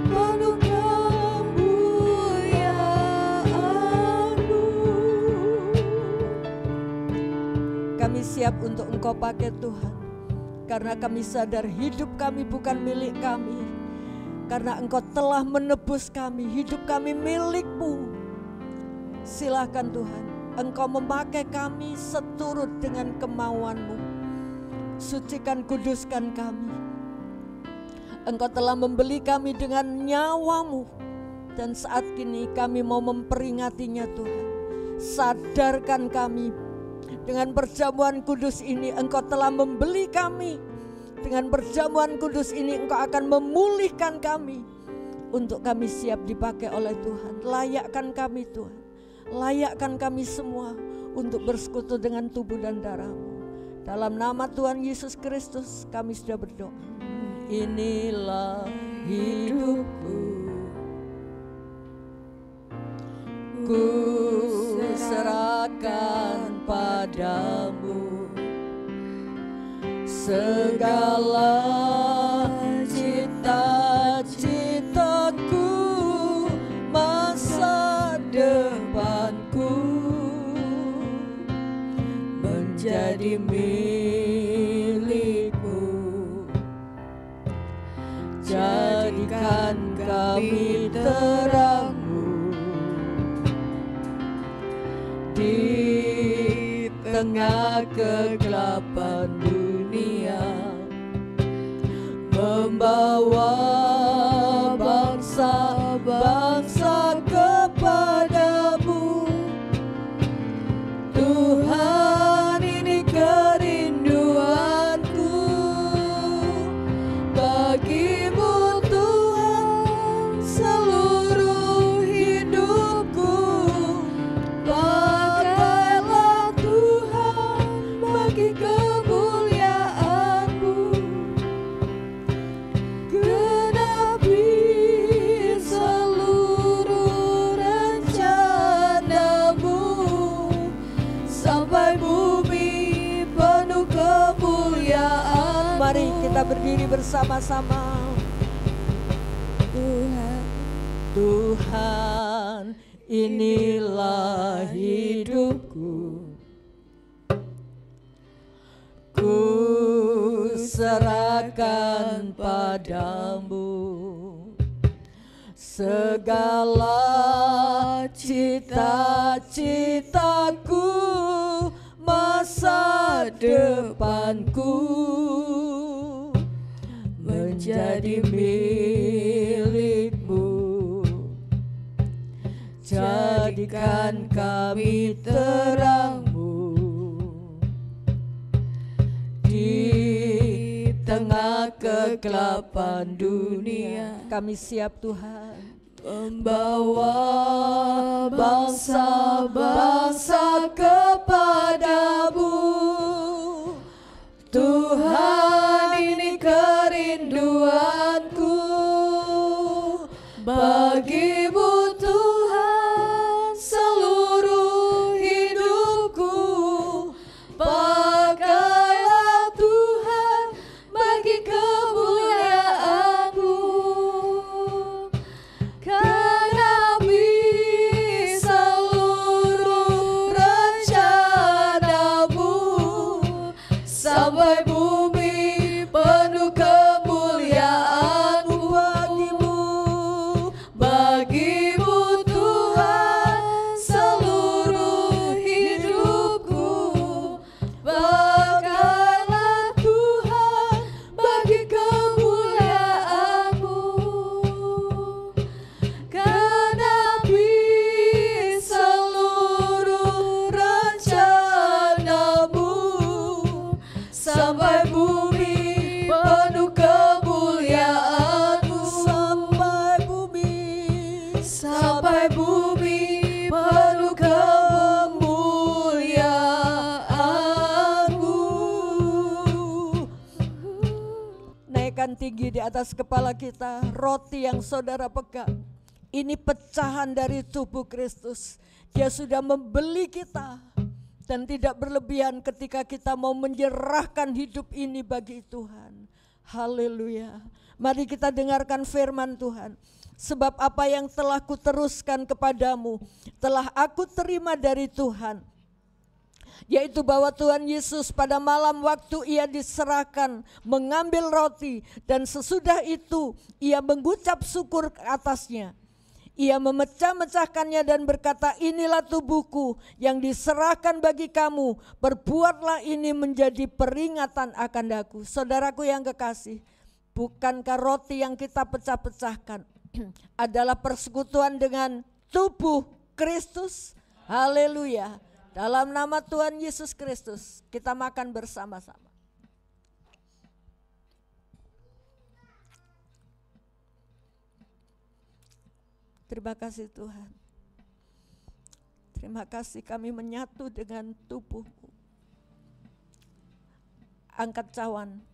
penuh kemuliaan-Mu. Kami siap untuk Engkau pakai Tuhan. Karena kami sadar hidup kami bukan milik kami. Karena Engkau telah menebus kami, hidup kami milik-Mu. Silakan Tuhan, Engkau memakai kami seturut dengan kemauan-Mu. Sucikan, kuduskan kami. Engkau telah membeli kami dengan nyawa-Mu. Dan saat ini kami mau memperingatinya Tuhan. Sadarkan kami, dengan perjamuan kudus ini Engkau telah membeli kami. Dengan perjamuan kudus ini Engkau akan memulihkan kami. Untuk kami siap dipakai oleh Tuhan. Layakkan kami Tuhan. Layakkan kami semua untuk bersekutu dengan tubuh dan darah-Mu. Dalam nama Tuhan Yesus Kristus kami sudah berdoa. Inilah hidupku, ku serahkan padamu. Segala cita-citaku, masa depanku menjadi milik-Mu. Jadikan kami terang-Mu di tengah kegelapan dunia, membawa bangsa-bangsa kepadamu. Tuhan, ini kerinduanku bagi-Mu Tuhan, seluruh hidupku. Pakailah Tuhan bagi kemuliaan-Mu. Genapi seluruh rencana-Mu sampai bumi penuh kemuliaan-Mu. Mari kita berdiri bersama-sama. Tuhan, inilah hidupku, ku serahkan padamu. Segala cita-citaku, masa depanku menjadi milik-Mu. Jadikan kami terang-Mu di tengah kegelapan dunia. Kami siap Tuhan, membawa bangsa-bangsa kepadamu. Tuhan, ini kerinduanku bagi-Mu Tuhan, seluruh hidupku. Pakailah Tuhan bagi kemuliaan-Mu. Genapi seluruh rencana naikkan tinggi di atas kepala kita. Roti yang saudara pegang, ini pecahan dari tubuh Kristus. Dia sudah membeli kita, dan tidak berlebihan ketika kita mau menyerahkan hidup ini bagi Tuhan. Haleluya. Mari kita dengarkan firman Tuhan. Sebab apa yang telah kuteruskan kepadamu telah aku terima dari Tuhan, yaitu bahwa Tuhan Yesus pada malam waktu ia diserahkan mengambil roti, dan sesudah itu ia mengucap syukur ke atasnya. Ia memecah-mecahkannya dan berkata, inilah tubuhku yang diserahkan bagi kamu, perbuatlah ini menjadi peringatan akan aku. Saudaraku yang kekasih, bukankah roti yang kita pecah-pecahkan adalah persekutuan dengan tubuh Kristus? Haleluya. Dalam nama Tuhan Yesus Kristus kita makan bersama-sama. Terima kasih Tuhan. Terima kasih kami menyatu dengan tubuh-Mu. Angkat cawan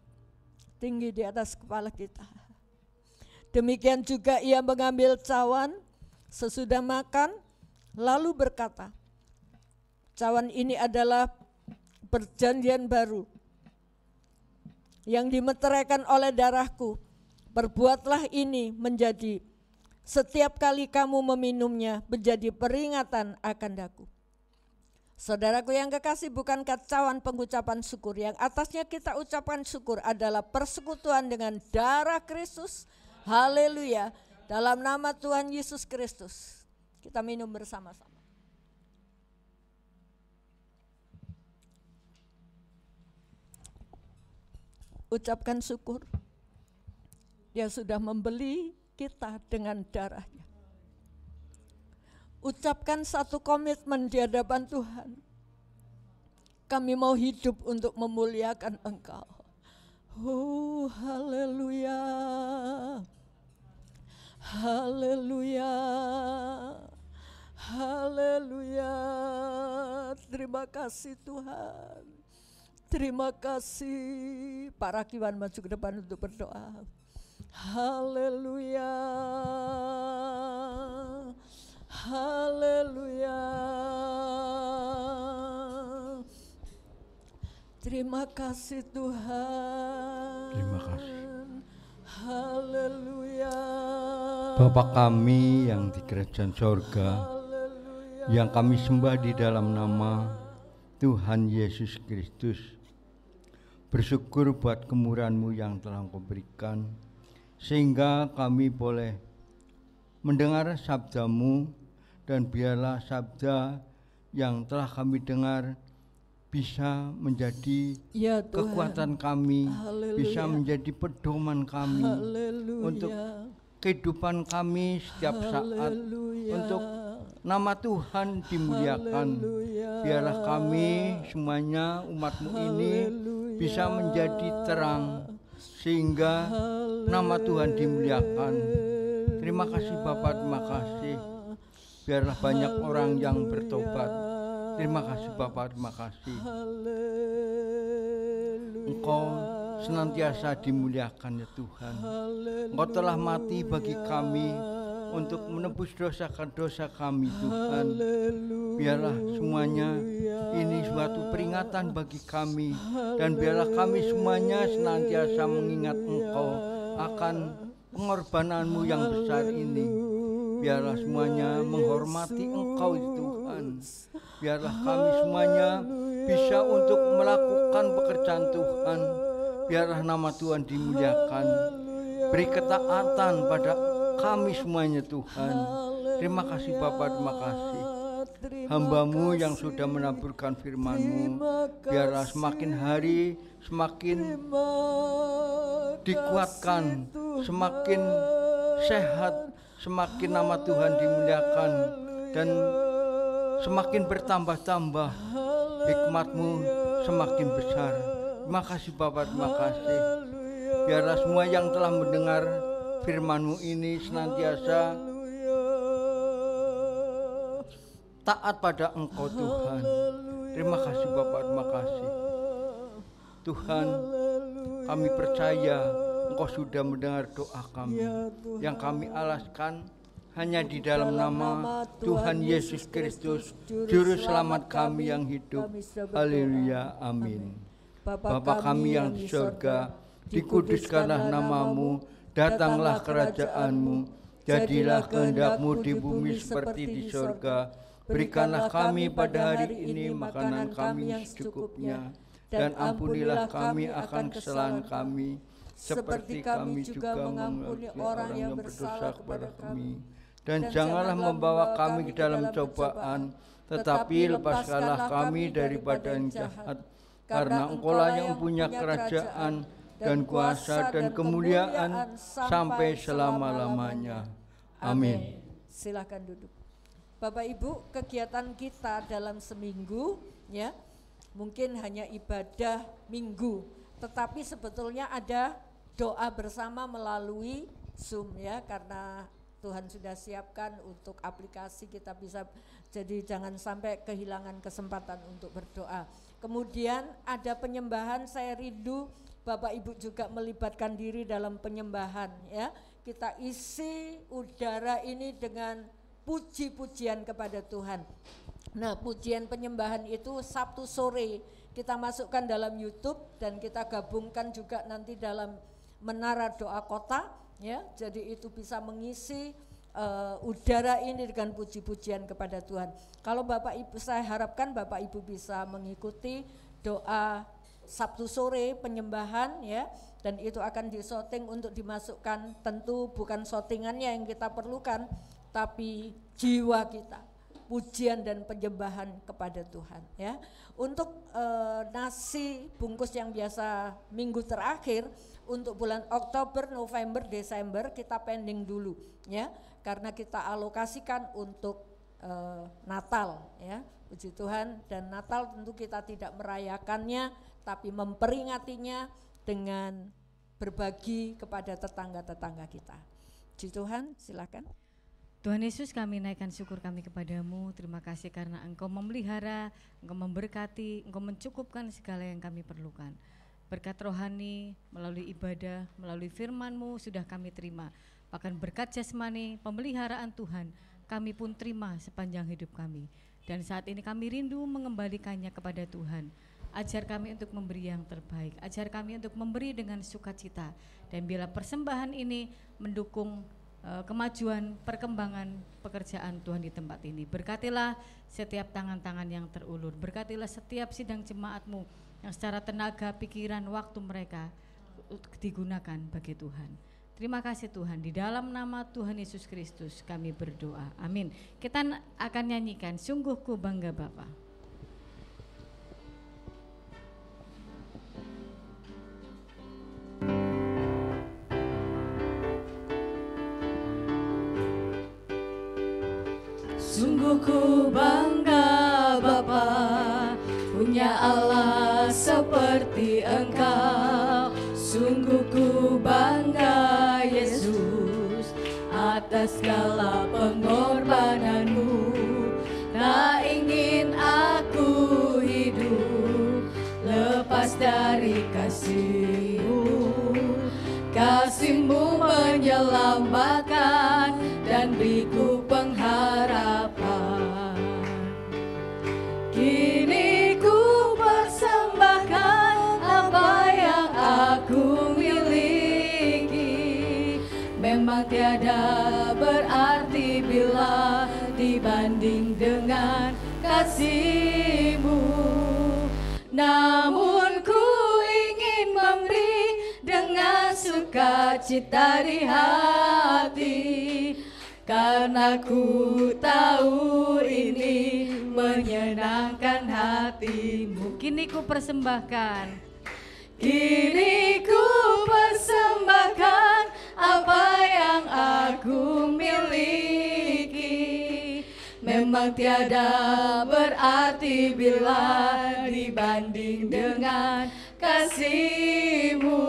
tinggi di atas kepala kita. Demikian juga ia mengambil cawan sesudah makan, lalu berkata, cawan ini adalah perjanjian baru yang dimeteraikan oleh darahku. Perbuatlah ini menjadi, setiap kali kamu meminumnya, menjadi peringatan akan aku. Saudaraku yang kekasih, bukankah cawan pengucapan syukur yang atasnya kita ucapkan syukur adalah persekutuan dengan darah Kristus? Haleluya. Dalam nama Tuhan Yesus Kristus kita minum bersama-sama. Ucapkan syukur. Dia sudah membeli kita dengan darahnya. Ucapkan satu komitmen di hadapan Tuhan. Kami mau hidup untuk memuliakan Engkau. Oh, haleluya. Haleluya. Haleluya. Terima kasih Tuhan. Terima kasih. Para kiwan maju ke depan untuk berdoa. Haleluya. Haleluya. Terima kasih Tuhan. Terima kasih. Haleluya. Bapa kami yang di kerajaan sorga, yang kami sembah di dalam nama Tuhan Yesus Kristus, bersyukur buat kemurahan-Mu yang telah Engkau berikan, sehingga kami boleh mendengar sabda-Mu, dan biarlah sabda yang telah kami dengar bisa menjadi kekuatan kami, bisa menjadi pedoman kami untuk kehidupan kami setiap saat, untuk nama Tuhan dimuliakan. Biarlah kami semuanya umat-Mu ini bisa menjadi terang, sehingga nama Tuhan dimuliakan. Terima kasih Bapak, terima kasih. Biarlah banyak orang yang bertobat. Terima kasih Bapak, terima kasih. Engkau senantiasa dimuliakan ya Tuhan. Engkau telah mati bagi kami untuk menebus dosa kami Tuhan. Biarlah semuanya ini suatu peringatan bagi kami, dan biarlah kami semuanya senantiasa mengingat Engkau akan pengorbanan-Mu yang besar ini. Biarlah semuanya menghormati Engkau ya Tuhan. Biarlah kami semuanya bisa untuk melakukan pekerjaan Tuhan. Biarlah nama Tuhan dimuliakan. Beri ketaatan pada kami semuanya Tuhan. Terima kasih Bapak, terima kasih. Hamba-Mu yang sudah menaburkan firman-Mu, biarlah semakin hari semakin dikuatkan, semakin sehat, semakin nama Tuhan dimuliakan, dan semakin bertambah-tambah hikmat-Mu semakin besar. Terima kasih Bapak, terima kasih. Biarlah semua yang telah mendengar firman-Mu ini senantiasa taat pada Engkau Tuhan. Terima kasih Bapak, terima kasih. Tuhan, kami percaya Engkau sudah mendengar doa kami Ya Tuhan. yang kami alaskan hanya di dalam nama Tuhan Yesus Kristus, Juru Selamat kami yang hidup. Haleluya, amin. Bapa kami yang di surga, dikuduskanlah namamu, datanglah kerajaanmu, jadilah kehendak-Mu di bumi seperti di surga. Berikanlah kami pada hari ini makanan kami yang secukupnya, dan ampunilah kami akan kesalahan kami, seperti kami juga mengampuni orang yang berdosa kepada kami. Dan janganlah membawa kami ke dalam cobaan, tetapi lepaskanlah kami daripada yang jahat. Karena Engkaulah yang punya kerajaan dan kuasa dan kemuliaan sampai selama-lamanya. Amin. Silakan duduk. Bapak Ibu, kegiatan kita dalam seminggu ya, mungkin hanya ibadah minggu, tetapi sebetulnya ada doa bersama melalui Zoom ya, karena Tuhan sudah siapkan untuk aplikasi kita bisa, jadi jangan sampai kehilangan kesempatan untuk berdoa. Kemudian ada penyembahan, saya rindu Bapak Ibu juga melibatkan diri dalam penyembahan ya. Kita isi udara ini dengan puji-pujian kepada Tuhan. Nah, pujian penyembahan itu Sabtu sore kita masukkan dalam YouTube dan kita gabungkan juga nanti dalam Menara Doa Kota ya, jadi itu bisa mengisi udara ini dengan puji-pujian kepada Tuhan. Kalau Bapak Ibu, saya harapkan Bapak Ibu bisa mengikuti doa Sabtu sore penyembahan ya, dan itu akan disorting untuk dimasukkan, tentu bukan sortingannya yang kita perlukan, tapi jiwa kita, pujian dan penyembahan kepada Tuhan ya. Untuk nasi bungkus yang biasa minggu terakhir untuk bulan Oktober, November, Desember kita pending dulu ya, karena kita alokasikan untuk Natal ya. Puji Tuhan, dan Natal tentu kita tidak merayakannya tapi memperingatinya dengan berbagi kepada tetangga-tetangga kita. Puji Tuhan, silakan. Tuhan Yesus, kami naikkan syukur kami kepadamu. Terima kasih karena Engkau memelihara, Engkau memberkati, Engkau mencukupkan segala yang kami perlukan. Berkat rohani melalui ibadah, melalui firman-Mu sudah kami terima. Bahkan berkat jasmani, pemeliharaan Tuhan kami pun terima sepanjang hidup kami. Dan saat ini kami rindu mengembalikannya kepada Tuhan. Ajar kami untuk memberi yang terbaik, ajar kami untuk memberi dengan sukacita. Dan bila persembahan ini mendukung kemajuan, perkembangan pekerjaan Tuhan di tempat ini. Berkatilah setiap tangan-tangan yang terulur, berkatilah setiap sidang jemaat-Mu yang secara tenaga, pikiran, waktu mereka digunakan bagi Tuhan. Terima kasih Tuhan, di dalam nama Tuhan Yesus Kristus kami berdoa, amin. Kita akan nyanyikan Sungguh Ku Bangga Bapa. Sungguh ku bangga Bapa, punya Allah seperti Engkau. Sungguh ku bangga Yesus, atas segala pengorbananmu. Tak ingin aku hidup lepas dari kasih-Mu. Kasih-Mu menyelamatkan dan beriku pengharapan. Kini ku persembahkan apa yang aku miliki. Memang tiada berarti bila dibanding dengan kasih-Mu. Namun ku ingin memberi dengan sukacita di hati, karena ku tahu ini menyenangkan hati-Mu. Kini ku persembahkan, kini ku persembahkan apa yang aku miliki. Memang tiada berarti bila dibanding dengan kasih-Mu.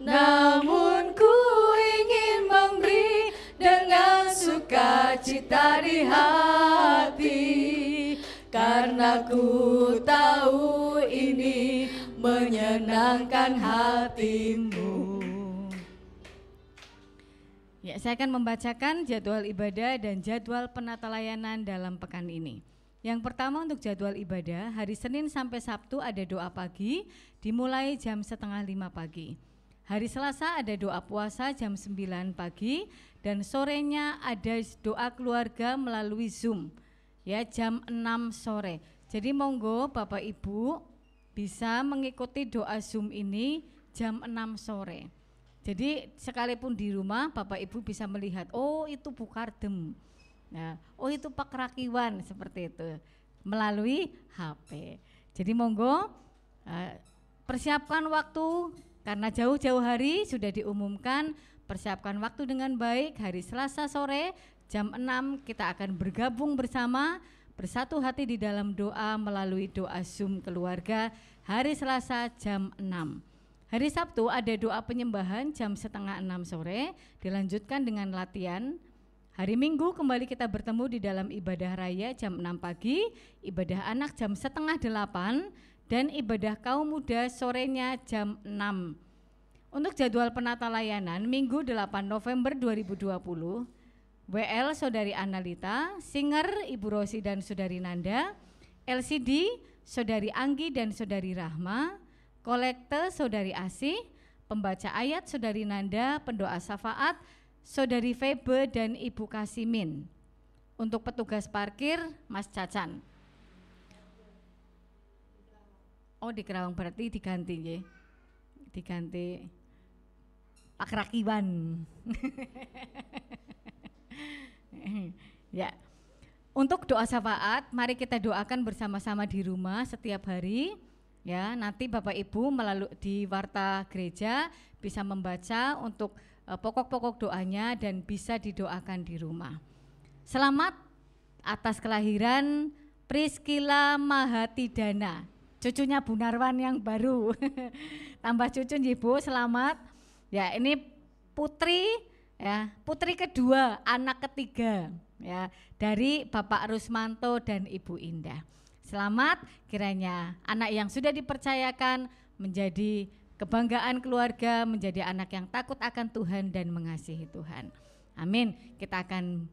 Namun ku ingin memberi dengan sukacita di hati, karena ku tahu ini menyenangkan hati-Mu. Ya, saya akan membacakan jadwal ibadah dan jadwal penata layanan dalam pekan ini. Yang pertama untuk jadwal ibadah, hari Senin sampai Sabtu ada doa pagi dimulai jam 4:30 pagi. Hari Selasa ada doa puasa jam 9 pagi dan sorenya ada doa keluarga melalui Zoom ya jam 6 sore. Jadi monggo Bapak Ibu bisa mengikuti doa Zoom ini jam 6 sore. Jadi sekalipun di rumah Bapak Ibu bisa melihat, oh itu Bukardem, nah, oh itu Pak Rakiwan, seperti itu melalui HP. Jadi monggo persiapkan waktu karena jauh-jauh hari sudah diumumkan, persiapkan waktu dengan baik. Hari Selasa sore jam 6 kita akan bergabung bersama, bersatu hati di dalam doa melalui doa Zoom keluarga hari Selasa jam 6. Hari Sabtu ada doa penyembahan jam 5:30 sore, dilanjutkan dengan latihan. Hari Minggu kembali kita bertemu di dalam ibadah raya jam 6 pagi, ibadah anak jam 7:30, dan ibadah kaum muda sorenya jam 6. Untuk jadwal penata layanan Minggu 8 November 2020, WL Saudari Analita, Singer Ibu Rosi dan Saudari Nanda, LCD Saudari Anggi dan Saudari Rahma, Kolekte Saudari Asih, pembaca ayat Saudari Nanda, pendoa syafaat Saudari Febe dan Ibu Kasimin. Untuk petugas parkir Mas Cacan. Oh di Kerawang berarti diganti ya. Diganti Pak Rakiwan. Ya. Untuk doa syafaat, mari kita doakan bersama-sama di rumah setiap hari. Ya, nanti Bapak Ibu melalui di Warta Gereja bisa membaca untuk pokok-pokok doanya dan bisa didoakan di rumah. Selamat atas kelahiran Priskila Mahatidana, cucunya Bu Narwan yang baru. Tambah cucu Ibu, selamat. Ya, ini putri ya, putri kedua, anak ketiga ya dari Bapak Rusmanto dan Ibu Indah. Selamat, kiranya anak yang sudah dipercayakan menjadi kebanggaan keluarga, menjadi anak yang takut akan Tuhan dan mengasihi Tuhan. Amin. Kita akan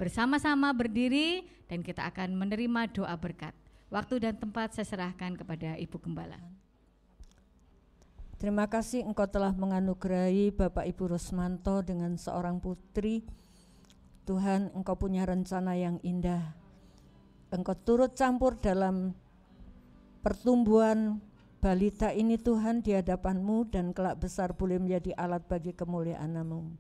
bersama-sama berdiri dan kita akan menerima doa berkat. Waktu dan tempat saya serahkan kepada Ibu Gembala. Terima kasih Engkau telah menganugerahi Bapak Ibu Rusmanto dengan seorang putri. Tuhan, Engkau punya rencana yang indah. Engkau turut campur dalam pertumbuhan balita ini Tuhan di hadapan-Mu, dan kelak besar boleh menjadi alat bagi kemuliaan nama-Mu.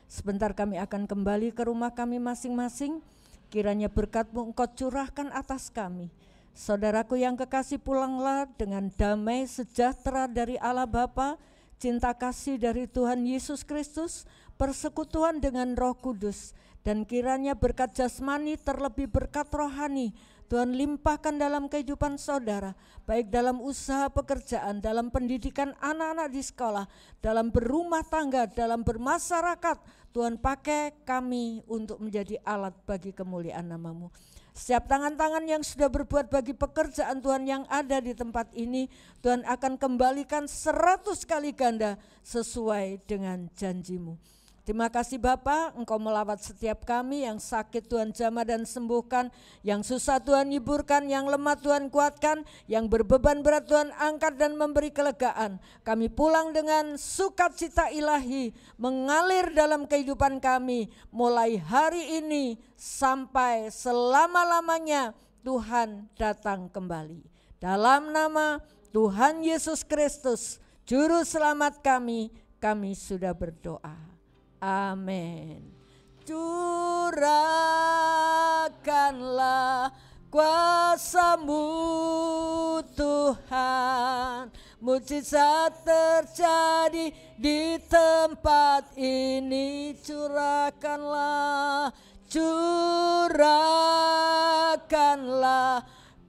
Sebentar kami akan kembali ke rumah kami masing-masing, kiranya berkat-Mu Engkau curahkan atas kami. Saudaraku yang kekasih, pulanglah dengan damai sejahtera dari Allah Bapa, cinta kasih dari Tuhan Yesus Kristus, persekutuan dengan Roh Kudus, dan kiranya berkat jasmani terlebih berkat rohani Tuhan limpahkan dalam kehidupan saudara, baik dalam usaha pekerjaan, dalam pendidikan anak-anak di sekolah, dalam berumah tangga, dalam bermasyarakat. Tuhan pakai kami untuk menjadi alat bagi kemuliaan nama-Mu. Setiap tangan-tangan yang sudah berbuat bagi pekerjaan Tuhan yang ada di tempat ini, Tuhan akan kembalikan 100 kali ganda sesuai dengan janji-Mu. Terima kasih Bapa, Engkau melawat setiap kami, yang sakit Tuhan jamah dan sembuhkan, yang susah Tuhan hiburkan, yang lemah Tuhan kuatkan, yang berbeban berat Tuhan angkat dan memberi kelegaan. Kami pulang dengan sukacita ilahi mengalir dalam kehidupan kami, mulai hari ini sampai selama-lamanya Tuhan datang kembali. Dalam nama Tuhan Yesus Kristus, Juru Selamat kami sudah berdoa. Amin. Curahkanlah kuasa-Mu Tuhan, mujizat terjadi di tempat ini. Curahkanlah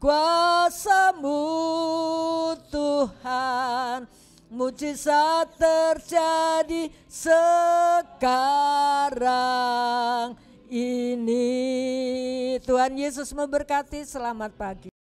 kuasa-Mu Tuhan, mujizat terjadi sekarang ini. Tuhan Yesus memberkati. Selamat pagi.